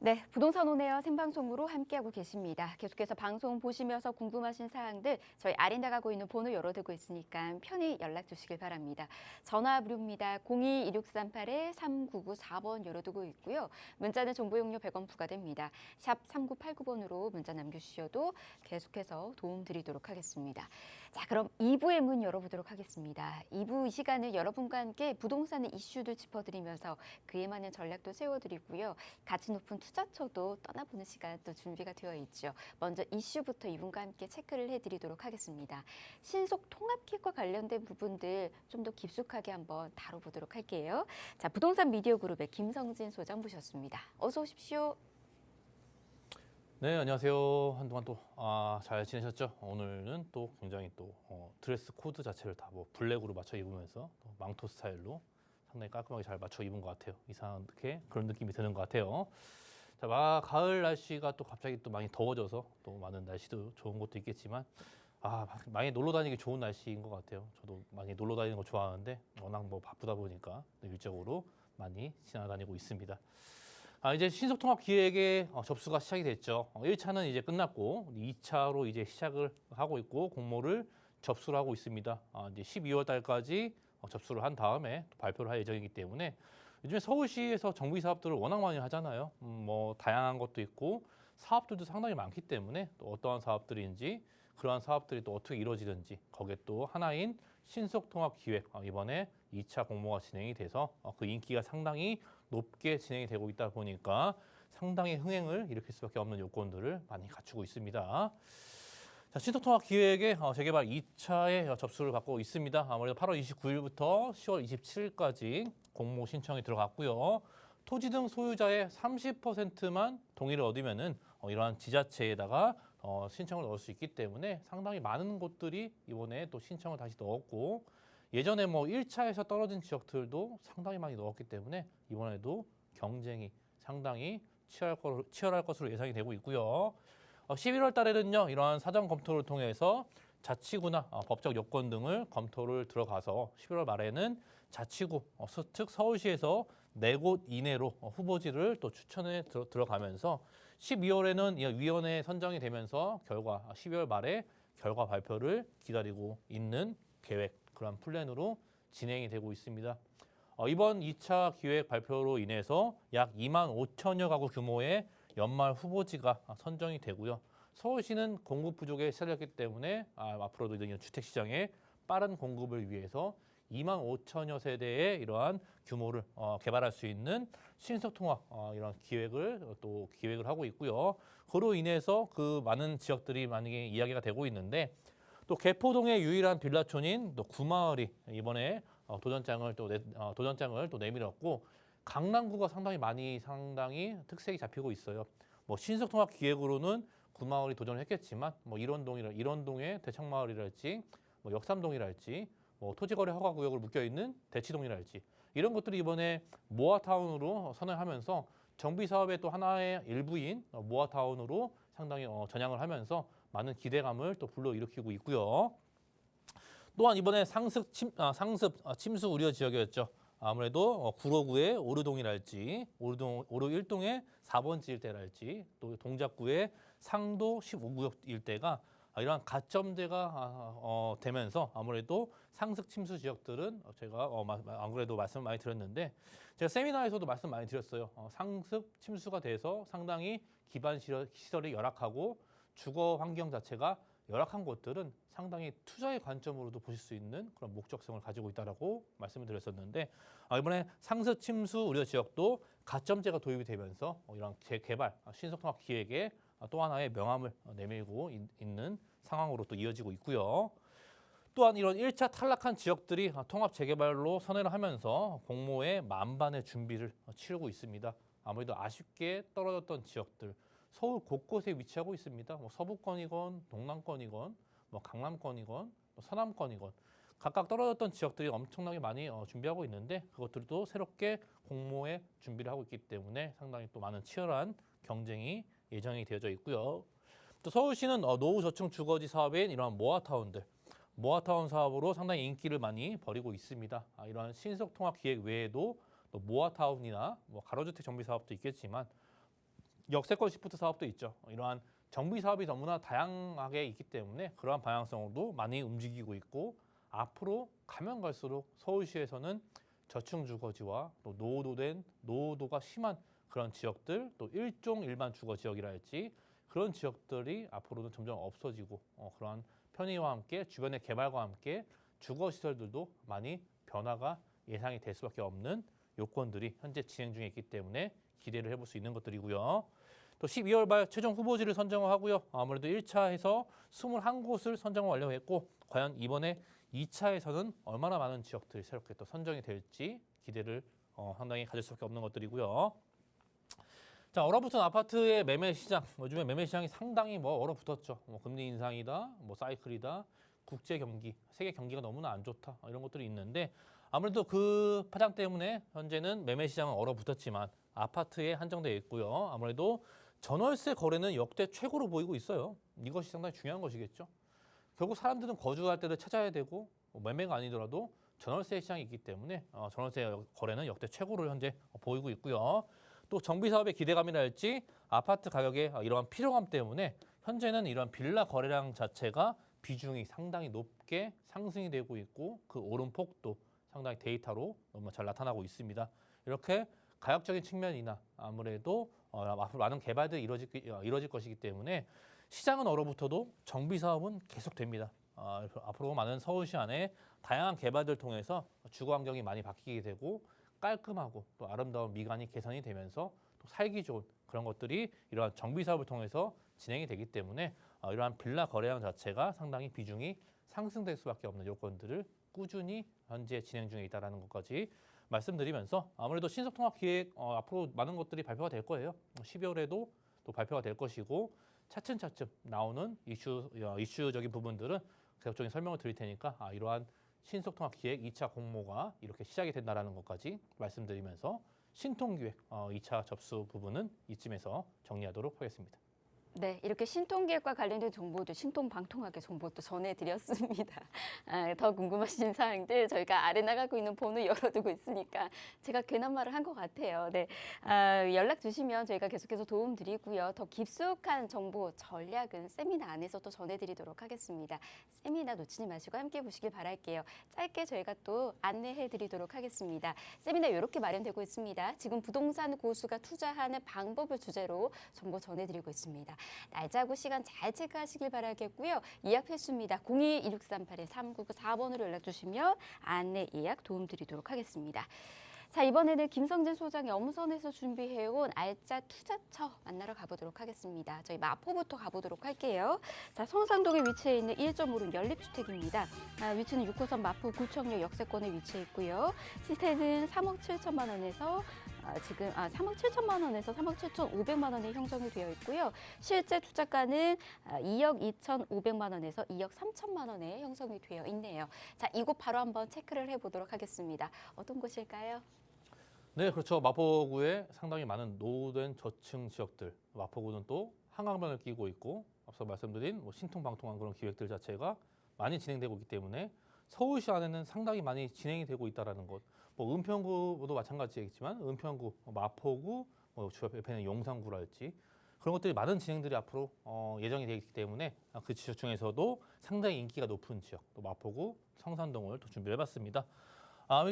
네, 부동산 오네어 생방송으로 함께하고 계십니다. 계속해서 방송 보시면서 궁금하신 사항들 저희 아래 나가고 있는 번호 열어두고 있으니까 편히 연락 주시길 바랍니다. 전화 무료입니다. 02-1638-3994번 열어두고 있고요. 문자는 정보 용료 100원 부과됩니다. 샵 3989번으로 문자 남겨주셔도 계속해서 도움 드리도록 하겠습니다. 자, 그럼 2부의 문 열어보도록 하겠습니다. 2부 이 시간을 여러분과 함께 부동산의 이슈들 짚어드리면서 그에 맞는 전략도 세워드리고요. 가치 높은 투자처도 떠나보는 시간 또 준비가 되어 있죠. 먼저 이슈부터 이분과 함께 체크를 해드리도록 하겠습니다. 신속 통합기획과 관련된 부분들 좀 더 깊숙하게 한번 다뤄보도록 할게요. 자, 부동산 미디어 그룹의 김성진 소장 모셨습니다. 어서 오십시오. 네, 안녕하세요. 한동안 또 잘 지내셨죠? 오늘은 또 굉장히 또 드레스 코드 자체를 다 뭐 블랙으로 맞춰 입으면서 또 망토 스타일로 상당히 깔끔하게 잘 맞춰 입은 것 같아요. 이상하게 그런 느낌이 드는 것 같아요. 자, 가을 날씨가 또 갑자기 또 많이 더워져서 또 많은 날씨도 좋은 것도 있겠지만 많이 놀러 다니기 좋은 날씨인 것 같아요. 저도 많이 놀러 다니는 거 좋아하는데 워낙 뭐 바쁘다 보니까 일적으로 많이 지나다니고 있습니다. 이제 신속통합기획의 접수가 시작이 됐죠. 1차는 이제 끝났고 2차로 이제 시작을 하고 있고 공모를 접수를 하고 있습니다. 이제 12월 달까지 접수를 한 다음에 또 발표를 할 예정이기 때문에 요즘에 서울시에서 정비 사업들을 워낙 많이 하잖아요. 뭐 다양한 것도 있고 사업들도 상당히 많기 때문에 또 어떠한 사업들인지 그러한 사업들이 또 어떻게 이루어지는지 거기에 또 하나인 신속통합기획 이번에 2차 공모가 진행이 돼서 그 인기가 상당히 높게 진행이 되고 있다 보니까 상당히 흥행을 일으킬 수밖에 없는 요건들을 많이 갖추고 있습니다. 자, 신속통합기획의 재개발 2차에 접수를 받고 있습니다. 아무래도 8월 29일부터 10월 27일까지 공모 신청이 들어갔고요. 토지 등 소유자의 30%만 동의를 얻으면은 이러한 지자체에다가 신청을 넣을 수 있기 때문에 상당히 많은 곳들이 이번에 또 신청을 다시 넣었고 예전에 뭐 1차에서 떨어진 지역들도 상당히 많이 넣었기 때문에 이번에도 경쟁이 상당히 치열할 것으로 예상이 되고 있고요. 11월 달에는요, 이러한 사전 검토를 통해서 자치구나 법적 요건 등을 검토를 들어가서 11월 말에는 자치구, 특 서울시에서 4곳 이내로 후보지를 또 추천에 들어가면서 12월에는 위원회 선정이 되면서 12월 말에 결과 발표를 기다리고 있는 계획, 그런 플랜으로 진행이 되고 있습니다. 이번 2차 기획 발표로 인해서 약 2만 5천여 가구 규모의 연말 후보지가 선정이 되고요. 서울시는 공급 부족에 시달렸기 때문에 앞으로도 이런 주택시장의 빠른 공급을 위해서 2만 5천여 세대의 이러한 규모를 개발할 수 있는 신속통합 이런 기획을 하고 있고요. 그로 인해서 그 많은 지역들이 만약에 이야기가 되고 있는데 또 개포동의 유일한 빌라촌인 또 구마을이 이번에 도전장을 또 내밀었고 강남구가 상당히 특색이 잡히고 있어요. 뭐 신속통합 기획으로는 구마을이 도전을 했겠지만 뭐 일원동의 대청마을이랄지 뭐 역삼동이랄지 뭐 토지거래 허가구역을 묶여있는 대치동이랄지 이런 것들이 이번에 모아타운으로 선언하면서 정비사업의 또 하나의 일부인 모아타운으로 상당히 전향을 하면서 많은 기대감을 또 불러일으키고 있고요. 또한 이번에 상습 침수 우려 지역이었죠. 아무래도 구로구의 오르동이랄지 오르 1동의 4번지 일대랄지 또 동작구의 상도 15구역 일대가 이러한 가점제가 되면서 아무래도 상습 침수 지역들은 제가 안 그래도 말씀 많이 드렸는데 제가 세미나에서도 말씀 많이 드렸어요. 상습 침수가 돼서 상당히 기반 시설이 열악하고 주거 환경 자체가 열악한 곳들은 상당히 투자의 관점으로도 보실 수 있는 그런 목적성을 가지고 있다라고 말씀을 드렸었는데 이번에 상습 침수 우려 지역도 가점제가 도입이 되면서 이런 재개발 신속통합 기획에 또 하나의 명함을 내밀고 있는 상황으로 또 이어지고 있고요. 또한 이런 1차 탈락한 지역들이 통합 재개발로 선회를 하면서 공모의 만반의 준비를 치르고 있습니다. 아무래도 아쉽게 떨어졌던 지역들 서울 곳곳에 위치하고 있습니다. 뭐 서부권이건 동남권이건 뭐 강남권이건 뭐 서남권이건 각각 떨어졌던 지역들이 엄청나게 많이 준비하고 있는데 그것들도 새롭게 공모에 준비를 하고 있기 때문에 상당히 또 많은 치열한 경쟁이 예정이 되어져 있고요. 또 서울시는 노후 저층 주거지 사업인 이러한 모아타운 사업으로 상당히 인기를 많이 벌이고 있습니다. 이러한 신속통합 기획 외에도 또 모아타운이나 뭐 가로주택 정비 사업도 있겠지만 역세권 시프트 사업도 있죠. 이러한 정비 사업이 너무나 다양하게 있기 때문에 그러한 방향성으로도 많이 움직이고 있고 앞으로 가면 갈수록 서울시에서는 저층 주거지와 또 노후도가 심한 그런 지역들 또 일종 일반 주거 지역이라 할지 그런 지역들이 앞으로는 점점 없어지고 그러한 편의와 함께 주변의 개발과 함께 주거 시설들도 많이 변화가 예상이 될 수밖에 없는 요건들이 현재 진행 중에 있기 때문에 기대를 해볼 수 있는 것들이고요. 또 12월 말 최종 후보지를 선정하고요. 아무래도 1차에서 21곳을 선정을 완료했고 과연 이번에 2차에서는 얼마나 많은 지역들이 새롭게 또 선정이 될지 기대를 상당히 가질 수밖에 없는 것들이고요. 자, 얼어붙은 아파트의 매매 시장, 요즘에 매매 시장이 상당히 얼어붙었죠. 금리 인상이다, 사이클이다, 국제 경기, 세계 경기가 너무나 안 좋다 이런 것들이 있는데 아무래도 그 파장 때문에 현재는 매매 시장은 얼어붙었지만 아파트에 한정되어 있고요. 아무래도 전월세 거래는 역대 최고로 보이고 있어요. 이것이 상당히 중요한 것이겠죠. 결국 사람들은 거주할 때를 찾아야 되고 매매가 아니더라도 전월세 시장이 있기 때문에 전월세 거래는 역대 최고로 현재 보이고 있고요. 또 정비 사업의 기대감이랄지 아파트 가격의 이러한 필요감 때문에 현재는 이러한 빌라 거래량 자체가 비중이 상당히 높게 상승이 되고 있고 그 오름폭도 상당히 데이터로 너무 잘 나타나고 있습니다. 이렇게 가격적인 측면이나 아무래도 앞으로 많은 개발들이 이루어질 것이기 때문에 시장은 얼어붙어도 정비 사업은 계속됩니다. 앞으로 많은 서울시 안에 다양한 개발들 통해서 주거 환경이 많이 바뀌게 되고 깔끔하고 또 아름다운 미관이 개선이 되면서 또 살기 좋은 그런 것들이 이러한 정비 사업을 통해서 진행이 되기 때문에 이러한 빌라 거래량 자체가 상당히 비중이 상승될 수밖에 없는 요건들을 꾸준히 현재 진행 중에 있다는 것까지 말씀드리면서 아무래도 신속통합기획 앞으로 많은 것들이 발표가 될 거예요. 12월에도 또 발표가 될 것이고 차츰차츰 나오는 이슈적인 부분들은 계속적인 설명을 드릴 테니까 이러한 신속통합기획 2차 공모가 이렇게 시작이 된다는 것까지 말씀드리면서 신통기획 2차 접수 부분은 이쯤에서 정리하도록 하겠습니다. 네, 이렇게 신통기획과 관련된 정보도 신통방통하게 정보도 전해드렸습니다. 더 궁금하신 사항들 저희가 아래 나가고 있는 번호 열어두고 있으니까 제가 괜한 말을 한 것 같아요. 네, 연락 주시면 저희가 계속해서 도움 드리고요. 더 깊숙한 정보, 전략은 세미나 안에서 또 전해드리도록 하겠습니다. 세미나 놓치지 마시고 함께 보시길 바랄게요. 짧게 저희가 또 안내해드리도록 하겠습니다. 세미나 이렇게 마련되고 있습니다. 지금 부동산 고수가 투자하는 방법을 주제로 정보 전해드리고 있습니다. 날짜고 시간 잘 체크하시길 바라겠고요. 예약 필수입니다. 02-1638-3994번으로 연락 주시면 안내 예약 도움드리도록 하겠습니다. 자, 이번에는 김성진 소장의 엄선에서 준비해온 알짜 투자처 만나러 가보도록 하겠습니다. 저희 마포부터 가보도록 할게요. 자, 성산동에 위치해 있는 1.5룸 연립주택입니다. 위치는 6호선 마포 구청역 역세권에 위치해 있고요. 시세는 3억 7천만 원에서 지금 3억 7천만 원에서 3억 7천5백만 원에 형성이 되어 있고요. 실제 투자가는 2억 2천5백만 원에서 2억 3천만 원에 형성이 되어 있네요. 자, 이곳 바로 한번 체크를 해보도록 하겠습니다. 어떤 곳일까요? 네, 그렇죠. 마포구에 상당히 많은 노후된 저층 지역들, 마포구는 또 한강변을 끼고 있고 앞서 말씀드린 신통방통한 그런 기획들 자체가 많이 진행되고 있기 때문에 서울시 안에는 상당히 많이 진행이 되고 있다는 것. 은평구도 마찬가지겠지만 은평구, 마포구, 주 옆에는 용산구랄지 그런 것들이 많은 진행들이 앞으로 예정이 되어 있기 때문에 그 지역 중에서도 상당히 인기가 높은 지역, 또 마포구, 성산동을 또 준비를 해봤습니다.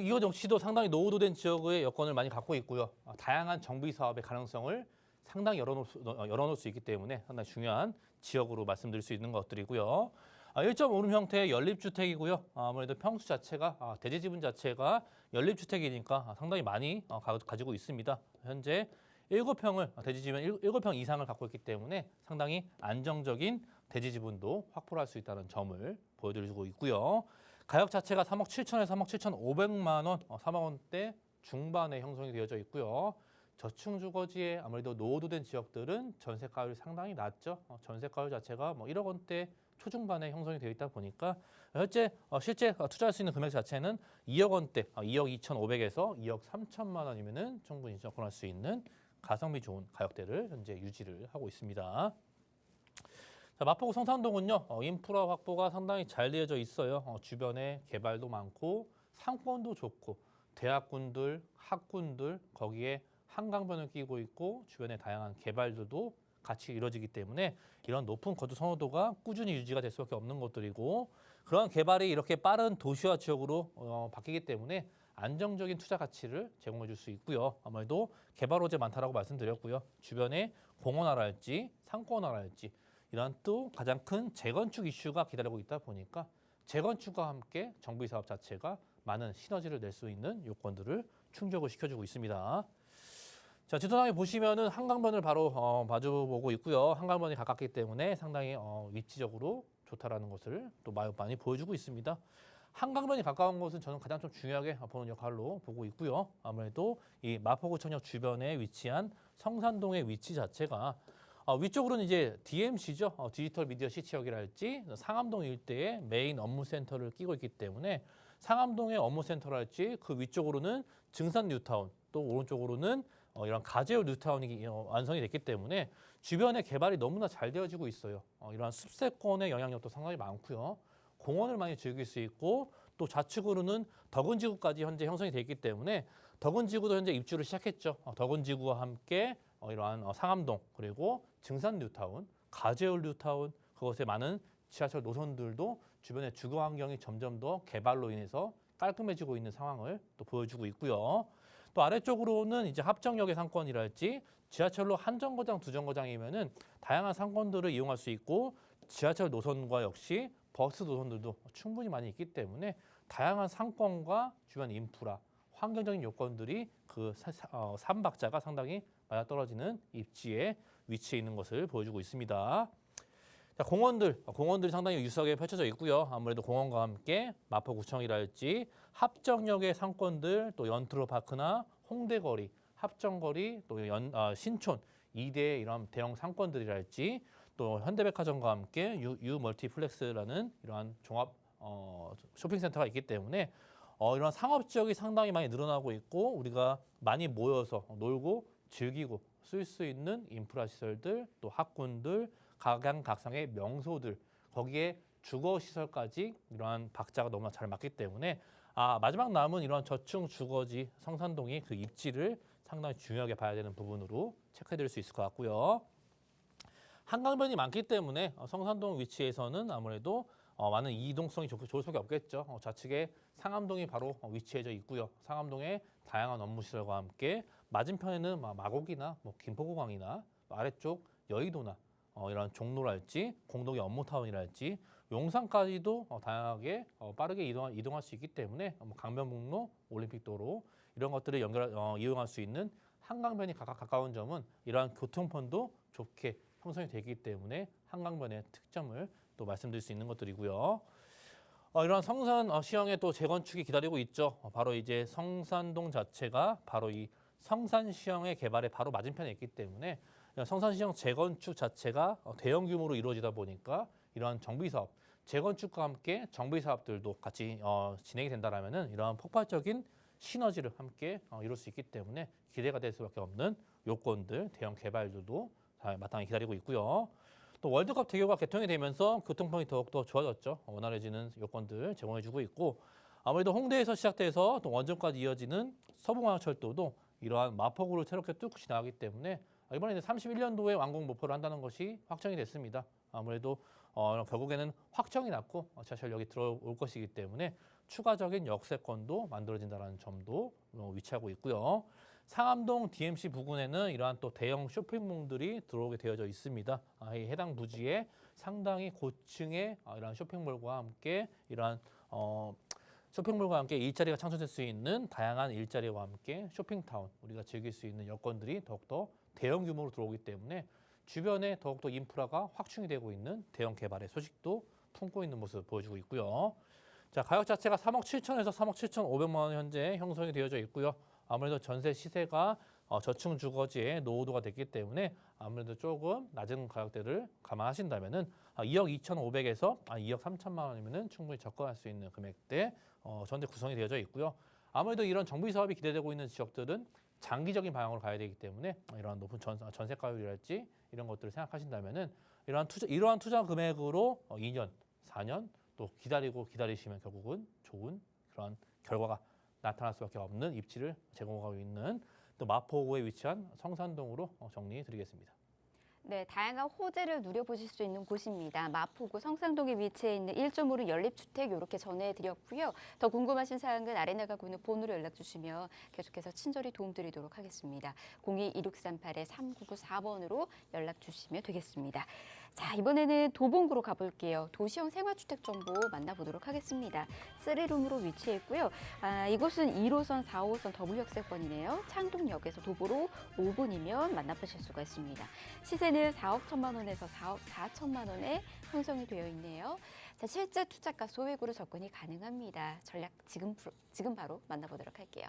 이것 역시도 상당히 노후도된 지역의 여건을 많이 갖고 있고요. 다양한 정비 사업의 가능성을 상당히 열어놓을 수 있기 때문에 상당히 중요한 지역으로 말씀드릴 수 있는 것들이고요. 1.5룸 형태의 연립주택이고요. 아무래도 평수 자체가 대지 지분 자체가 연립주택이니까 상당히 많이 가지고 있습니다. 현재 7평을 대지 지분 7평 이상을 갖고 있기 때문에 상당히 안정적인 대지 지분도 확보할 수 있다는 점을 보여드리고 있고요. 가격 자체가 3억 7천에서 3억 7천5백만 원, 3억 원대 중반에 형성이 되어져 있고요. 저층 주거지에 아무래도 노후도된 지역들은 전세가율이 상당히 낮죠. 전세가율 자체가 1억 원대 초중반에 형성이 되어 있다 보니까 실제 투자할 수 있는 금액 자체는 2억 원대, 2억 2천5백에서 2억 3천만 원이면은 충분히 접근할 수 있는 가성비 좋은 가격대를 현재 유지를 하고 있습니다. 자, 마포구 성산동은요, 인프라 확보가 상당히 잘 되어져 있어요. 주변에 개발도 많고 상권도 좋고 대학군들, 학군들 거기에 한강변을 끼고 있고 주변에 다양한 개발들도 같이 이루어지기 때문에 이런 높은 거주 선호도가 꾸준히 유지가 될 수밖에 없는 것들이고 그런 개발이 이렇게 빠른 도시화 지역으로 바뀌기 때문에 안정적인 투자 가치를 제공해 줄 수 있고요. 아무래도 개발 호재 많다라고 말씀드렸고요. 주변에 공원화랄지 상권화랄지 이런 또 가장 큰 재건축 이슈가 기다리고 있다 보니까 재건축과 함께 정비 사업 자체가 많은 시너지를 낼 수 있는 요건들을 충족을 시켜주고 있습니다. 자, 지도상에 보시면은 한강변을 바로 마주보고 있고요. 한강변이 가깝기 때문에 상당히 위치적으로 좋다라는 것을 또 많이 보여주고 있습니다. 한강변이 가까운 것은 저는 가장 좀 중요하게 보는 역할로 보고 있고요. 아무래도 이 마포구청역 주변에 위치한 성산동의 위치 자체가 위쪽으로는 이제 DMC죠. 디지털 미디어 시티역이랄지 상암동 일대에 메인 업무센터를 끼고 있기 때문에 상암동의 업무센터랄지 그 위쪽으로는 증산 뉴타운 또 오른쪽으로는 이런 가재울 뉴타운이 완성이 됐기 때문에 주변에 개발이 너무나 잘 되어지고 있어요. 이러한 숲세권의 영향력도 상당히 많고요. 공원을 많이 즐길 수 있고 또 좌측으로는 덕은지구까지 현재 형성이 되어 있기 때문에 덕은지구도 현재 입주를 시작했죠. 덕은지구와 함께 이러한 상암동 그리고 증산 뉴타운, 가재울 뉴타운 그것에 많은 지하철 노선들도 주변의 주거 환경이 점점 더 개발로 인해서 깔끔해지고 있는 상황을 또 보여주고 있고요. 또 아래쪽으로는 이제 합정역의 상권이랄지 지하철로 한 정거장, 두 정거장이면은 다양한 상권들을 이용할 수 있고 지하철 노선과 역시 버스 노선들도 충분히 많이 있기 때문에 다양한 상권과 주변 인프라, 환경적인 요건들이 그 삼박자가 상당히 맞아떨어지는 입지에 위치해 있는 것을 보여주고 있습니다. 자, 공원들이 상당히 유수하게 펼쳐져 있고요. 아무래도 공원과 함께 마포구청이랄지 합정역의 상권들, 또 연트로파크나 홍대거리, 합정거리, 또 신촌 이대의 이런 대형 상권들이랄지 또 현대백화점과 함께 유 멀티플렉스라는 이러한 종합 쇼핑센터가 있기 때문에 이런 상업 지역이 상당히 많이 늘어나고 있고 우리가 많이 모여서 놀고 즐기고 쓸 수 있는 인프라 시설들, 또 학군들, 각양각상의 명소들, 거기에 주거 시설까지 이러한 박자가 너무나 잘 맞기 때문에 마지막 남은 이러한 저층 주거지 성산동이 그 입지를 상당히 중요하게 봐야 되는 부분으로 체크해드릴 수 있을 것 같고요. 한강변이 많기 때문에 성산동 위치에서는 아무래도 많은 이동성이 좋을 수밖에 없겠죠. 좌측에 상암동이 바로 위치해져 있고요. 상암동의 다양한 업무 시설과 함께 맞은편에는 마곡이나 김포공항이나 아래쪽 여의도나 이런 종로랄지 공동의 업무타운이랄지 용산까지도 다양하게 빠르게 이동할 수 있기 때문에 강변북로, 올림픽도로 이런 것들을 이용할 수 있는 한강변이 가까운 점은 이러한 교통편도 좋게 형성이 되기 때문에 한강변의 특점을 또 말씀드릴 수 있는 것들이고요. 이러한 성산시형의 또 재건축이 기다리고 있죠. 바로 이제 성산동 자체가 바로 이 성산시형의 개발에 바로 맞은편에 있기 때문에 성산시형 재건축 자체가 대형 규모로 이루어지다 보니까 이러한 정비사업, 재건축과 함께 정비사업들도 같이 진행이 된다라면은 이러한 폭발적인 시너지를 함께 이룰 수 있기 때문에 기대가 될 수밖에 없는 요건들, 대형 개발들도 마땅히 기다리고 있고요. 또 월드컵 대교가 개통이 되면서 교통편이 더욱더 좋아졌죠. 원활해지는 요건들 제공해주고 있고 아무래도 홍대에서 시작돼서 또 원점까지 이어지는 서부광역철도도 이러한 마포구를 새롭게 뚫고 지나가기 때문에 이번에 이제 31년도에 완공 목표를 한다는 것이 확정이 됐습니다. 아무래도 결국에는 확정이 났고 지하철역이 들어올 것이기 때문에 추가적인 역세권도 만들어진다는 점도 위치하고 있고요. 상암동 DMC 부근에는 이러한 또 대형 쇼핑몰들이 들어오게 되어져 있습니다. 이 해당 부지에 상당히 고층의 이러한 쇼핑몰과 함께 이러한 쇼핑몰과 함께 일자리가 창출될 수 있는 다양한 일자리와 함께 쇼핑타운 우리가 즐길 수 있는 여건들이 더욱더 대형 규모로 들어오기 때문에 주변에 더욱더 인프라가 확충이 되고 있는 대형 개발의 소식도 품고 있는 모습을 보여주고 있고요. 자, 가격 자체가 3억 7천에서 3억 7천5백만 원 현재 형성이 되어져 있고요. 아무래도 전세 시세가 저층 주거지에 노후도가 됐기 때문에 아무래도 조금 낮은 가격대를 감안하신다면은 2억 2,500에서 2억 3천만 원이면은 충분히 접근할 수 있는 금액대 전대 구성이 되어져 있고요. 아무래도 이런 정비 사업이 기대되고 있는 지역들은 장기적인 방향으로 가야 되기 때문에 이러한 높은 전세가율이랄지 이런 것들을 생각하신다면은 이러한 투자 금액으로 2년, 4년 또 기다리시면 결국은 좋은 그런 결과가 나타날 수밖에 없는 입지를 제공하고 있는 또 마포구에 위치한 성산동으로 정리해드리겠습니다. 네, 다양한 호재를 누려보실 수 있는 곳입니다. 마포구 성산동에 위치해 있는 1.5루 연립주택 이렇게 전해드렸고요. 더 궁금하신 사항은 아래 나가고 있는 번호로 연락 주시면 계속해서 친절히 도움드리도록 하겠습니다. 02-1638-3994번으로 연락 주시면 되겠습니다. 자, 이번에는 도봉구로 가볼게요. 도시형 생활주택 정보 만나보도록 하겠습니다. 3룸으로 위치해 있고요. 이곳은 1호선, 4호선 더블역세권이네요. 창동역에서 도보로 5분이면 만나보실 수가 있습니다. 시세는 4억 1천만 원에서 4억 4천만 원에 형성이 되어 있네요. 자, 실제 투자가 소액으로 접근이 가능합니다. 전략 지금 바로 만나보도록 할게요.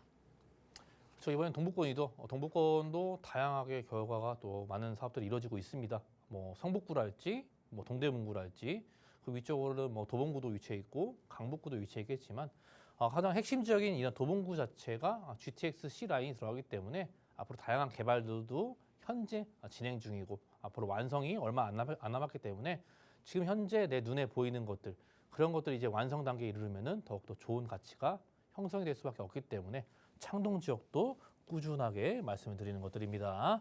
저 이번엔 동북권도 다양하게 결과가 또 많은 사업들이 이루어지고 있습니다. 뭐 성북구랄지, 뭐 동대문구랄지 그 위쪽으로는 뭐 도봉구도 위치해 있고 강북구도 위치해 있겠지만 가장 핵심적인 이런 도봉구 자체가 GTX C 라인이 들어가기 때문에 앞으로 다양한 개발들도 현재 진행 중이고 앞으로 완성이 얼마 안 남았기 때문에 지금 현재 내 눈에 보이는 것들 그런 것들이 이제 완성 단계에 이르면은 더욱더 좋은 가치가 형성이 될 수밖에 없기 때문에 창동 지역도 꾸준하게 말씀을 드리는 것들입니다.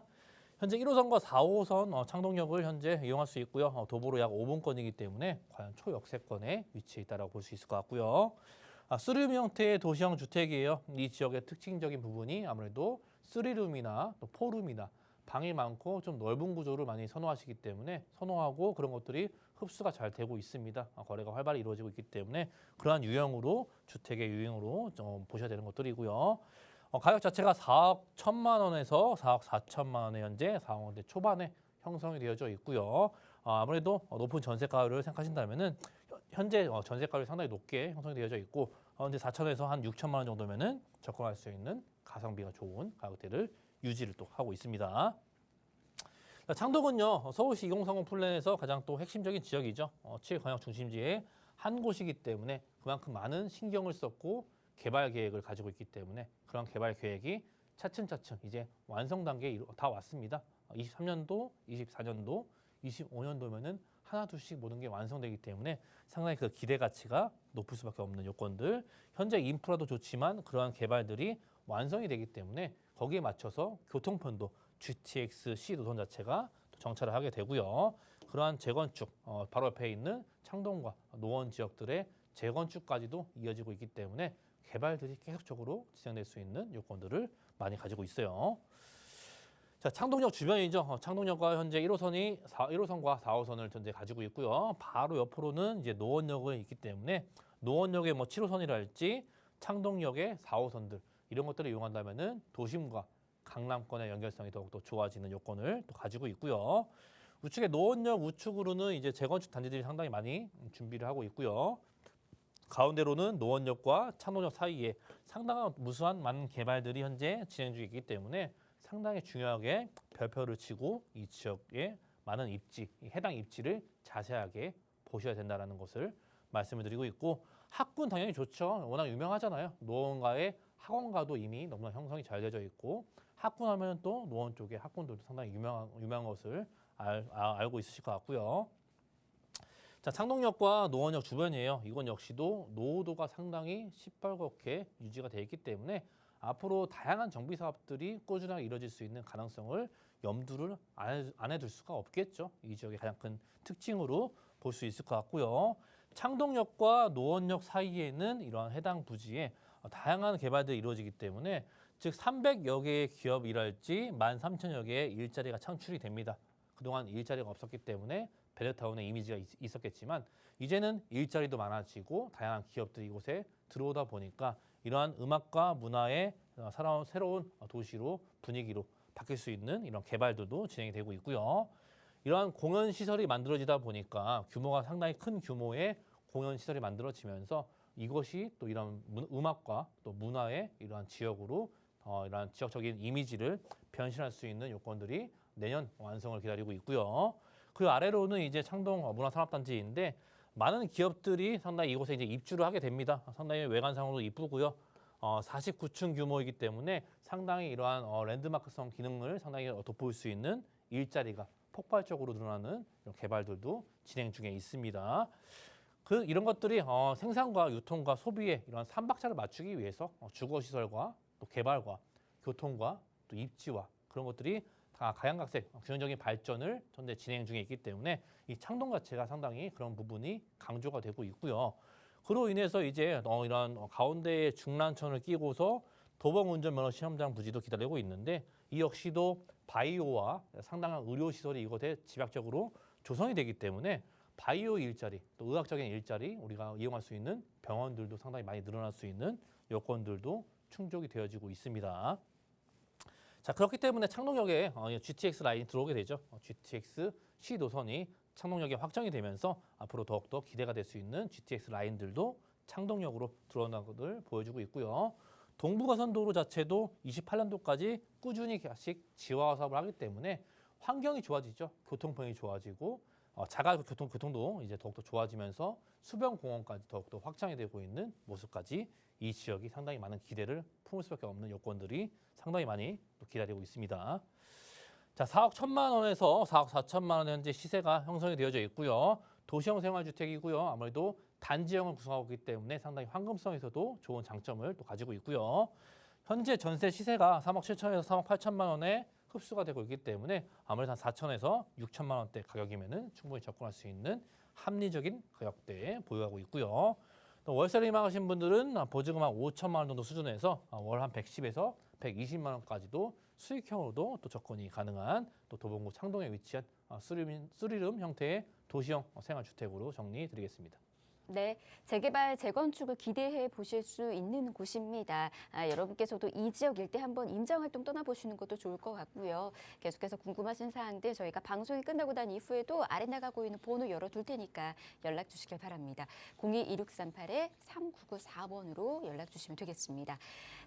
현재 1호선과 4호선 창동역을 현재 이용할 수 있고요. 도보로 약 5분권이기 때문에 과연 초역세권에 위치해 있다고 볼 수 있을 것 같고요. 3룸 형태의 도시형 주택이에요. 이 지역의 특징적인 부분이 아무래도 3룸이나 또 4룸이나 방이 많고 좀 넓은 구조를 많이 선호하시기 때문에 선호하고 그런 것들이 흡수가 잘 되고 있습니다. 거래가 활발히 이루어지고 있기 때문에 그러한 유형으로 주택의 유형으로 좀 보셔야 되는 것들이고요. 가격 자체가 4억 1천만 원에서 4억 4천만 원에 현재 4억 원대 초반에 형성이 되어져 있고요. 아무래도 높은 전세가를 생각하신다면은 현재 전세가율이 상당히 높게 형성이 되어져 있고 현재 4천에서 한 6천만 원 정도면은 접근할 수 있는 가성비가 좋은 가격대를 유지를 또 하고 있습니다. 창동은요 서울시 2030 플랜에서 가장 또 핵심적인 지역이죠. 7광역 중심지의 한 곳이기 때문에 그만큼 많은 신경을 썼고 개발 계획을 가지고 있기 때문에 그런 개발 계획이 차츰차츰 이제 완성 단계에 다 왔습니다. 23년도, 24년도, 25년도면은 하나 둘씩 모든 게 완성되기 때문에 상당히 그 기대 가치가 높을 수밖에 없는 요건들. 현재 인프라도 좋지만 그러한 개발들이 완성이 되기 때문에 거기에 맞춰서 교통편도 GTX-C 노선 자체가 정차를 하게 되고요. 그러한 재건축, 바로 옆에 있는 창동과 노원 지역들의 재건축까지도 이어지고 있기 때문에 개발들이 계속적으로 진행될 수 있는 요건들을 많이 가지고 있어요. 자, 창동역 주변이죠. 창동역과 현재 1호선과 4호선을 현재 가지고 있고요. 바로 옆으로는 이제 노원역이 있기 때문에 노원역의 뭐 7호선이랄지 창동역의 4호선들 이런 것들을 이용한다면은 도심과 강남권의 연결성이 더욱더 좋아지는 요건을 또 가지고 있고요. 우측에 노원역 우측으로는 이제 재건축 단지들이 상당히 많이 준비를 하고 있고요. 가운데로는 노원역과 창동역 사이에 상당한 무수한 많은 개발들이 현재 진행 중에 있기 때문에 상당히 중요하게 별표를 치고 이 지역의 많은 입지, 해당 입지를 자세하게 보셔야 된다는 것을 말씀을 드리고 있고 학군 당연히 좋죠. 워낙 유명하잖아요. 노원과의 학원가도 이미 너무나 형성이 잘 되어져 있고 학군하면 또 노원 쪽에 학군들도 상당히 유명한 것을 알고 있으실 것 같고요. 자, 창동역과 노원역 주변이에요. 이건 역시도 노후도가 상당히 시뻘겋게 유지가 되어 있기 때문에 앞으로 다양한 정비 사업들이 꾸준하게 이뤄질 수 있는 가능성을 염두를 안 해둘 수가 없겠죠. 이 지역의 가장 큰 특징으로 볼 수 있을 것 같고요. 창동역과 노원역 사이에는 이러한 해당 부지에 다양한 개발들이 이루어지기 때문에 즉 300여 개의 기업이랄지 13,000여 개의 일자리가 창출이 됩니다. 그동안 일자리가 없었기 때문에 베르타운의 이미지가 있었겠지만 이제는 일자리도 많아지고 다양한 기업들이 이곳에 들어오다 보니까 이러한 음악과 문화의 새로운 도시로 분위기로 바뀔 수 있는 이런 개발들도 진행이 되고 있고요. 이러한 공연 시설이 만들어지다 보니까 규모가 상당히 큰 규모의 공연 시설이 만들어지면서 이것이 또 이런 음악과 또 문화의 이러한 지역으로 이러한 지역적인 이미지를 변신할 수 있는 요건들이 내년 완성을 기다리고 있고요. 그 아래로는 이제 창동 문화산업단지인데 많은 기업들이 상당히 이곳에 이제 입주를 하게 됩니다. 상당히 외관상으로도 이쁘고요. 49층 규모이기 때문에 상당히 이러한 랜드마크성 기능을 상당히 돋보일 수 있는 일자리가 폭발적으로 늘어나는 이런 개발들도 진행 중에 있습니다. 이런 것들이 생산과 유통과 소비의 이런 삼박자를 맞추기 위해서 주거시설과 또 개발과 교통과 또 입지와 그런 것들이 다 각양각색 균형적인 발전을 현재 진행 중에 있기 때문에 이 창동 자체가 상당히 그런 부분이 강조가 되고 있고요. 그로 인해서 이제 이런 가운데에 중랑천을 끼고서 도봉운전면허 시험장 부지도 기다리고 있는데 이 역시도 바이오와 상당한 의료시설이 이곳에 집약적으로 조성이 되기 때문에 바이오 일자리, 또 의학적인 일자리 우리가 이용할 수 있는 병원들도 상당히 많이 늘어날 수 있는 여건들도 충족이 되어지고 있습니다. 자, 그렇기 때문에 창동역에 GTX 라인이 들어오게 되죠. GTX-C 노선이 창동역에 확정이 되면서 앞으로 더욱더 기대가 될 수 있는 GTX 라인들도 창동역으로 들어온다는 것을 보여주고 있고요. 동부가선도로 자체도 28년도까지 꾸준히 계속 지화 사업을 하기 때문에 환경이 좋아지죠. 교통편이 좋아지고 교통도 이제 더욱더 좋아지면서 수변공원까지 더욱더 확장이 되고 있는 모습까지 이 지역이 상당히 많은 기대를 품을 수밖에 없는 요건들이 상당히 많이 기다리고 있습니다. 자, 4억 1천만 원에서 4억 4천만 원 현재 시세가 형성이 되어져 있고요. 도시형 생활주택이고요. 아무래도 단지형을 구성하고 있기 때문에 상당히 황금성에서도 좋은 장점을 또 가지고 있고요. 현재 전세 시세가 3억 7천에서 3억 8천만 원에 흡수가 되고 있기 때문에 아무래도 한 4천에서 6천만 원대 가격이면은 충분히 접근할 수 있는 합리적인 가격대에 보유하고 있고요. 또 월세를 희망하신 분들은 보증금 한 5천만 원 정도 수준에서 월 한 110에서 120만 원까지도 수익형으로도 또 접근이 가능한 또 도봉구 창동에 위치한 쓰리룸 형태의 도시형 생활주택으로 정리드리겠습니다. 네, 재개발, 재건축을 기대해 보실 수 있는 곳입니다. 여러분께서도 이 지역 일대 한번 임장활동 떠나보시는 것도 좋을 것 같고요. 계속해서 궁금하신 사항들 저희가 방송이 끝나고 난 이후에도 아래 나가고 있는 번호 열어둘 테니까 연락 주시길 바랍니다. 02-2638-3994번으로 연락 주시면 되겠습니다.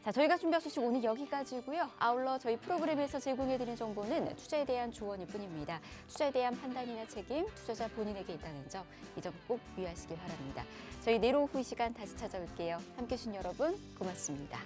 자, 저희가 준비한 소식 오늘 여기까지고요. 아울러 저희 프로그램에서 제공해드린 정보는 투자에 대한 조언일 뿐입니다. 투자에 대한 판단이나 책임, 투자자 본인에게 있다는 점, 이 점 꼭 유의하시길 바랍니다. 저희 내일 오후 이 시간 다시 찾아올게요. 함께해 주신 여러분 고맙습니다.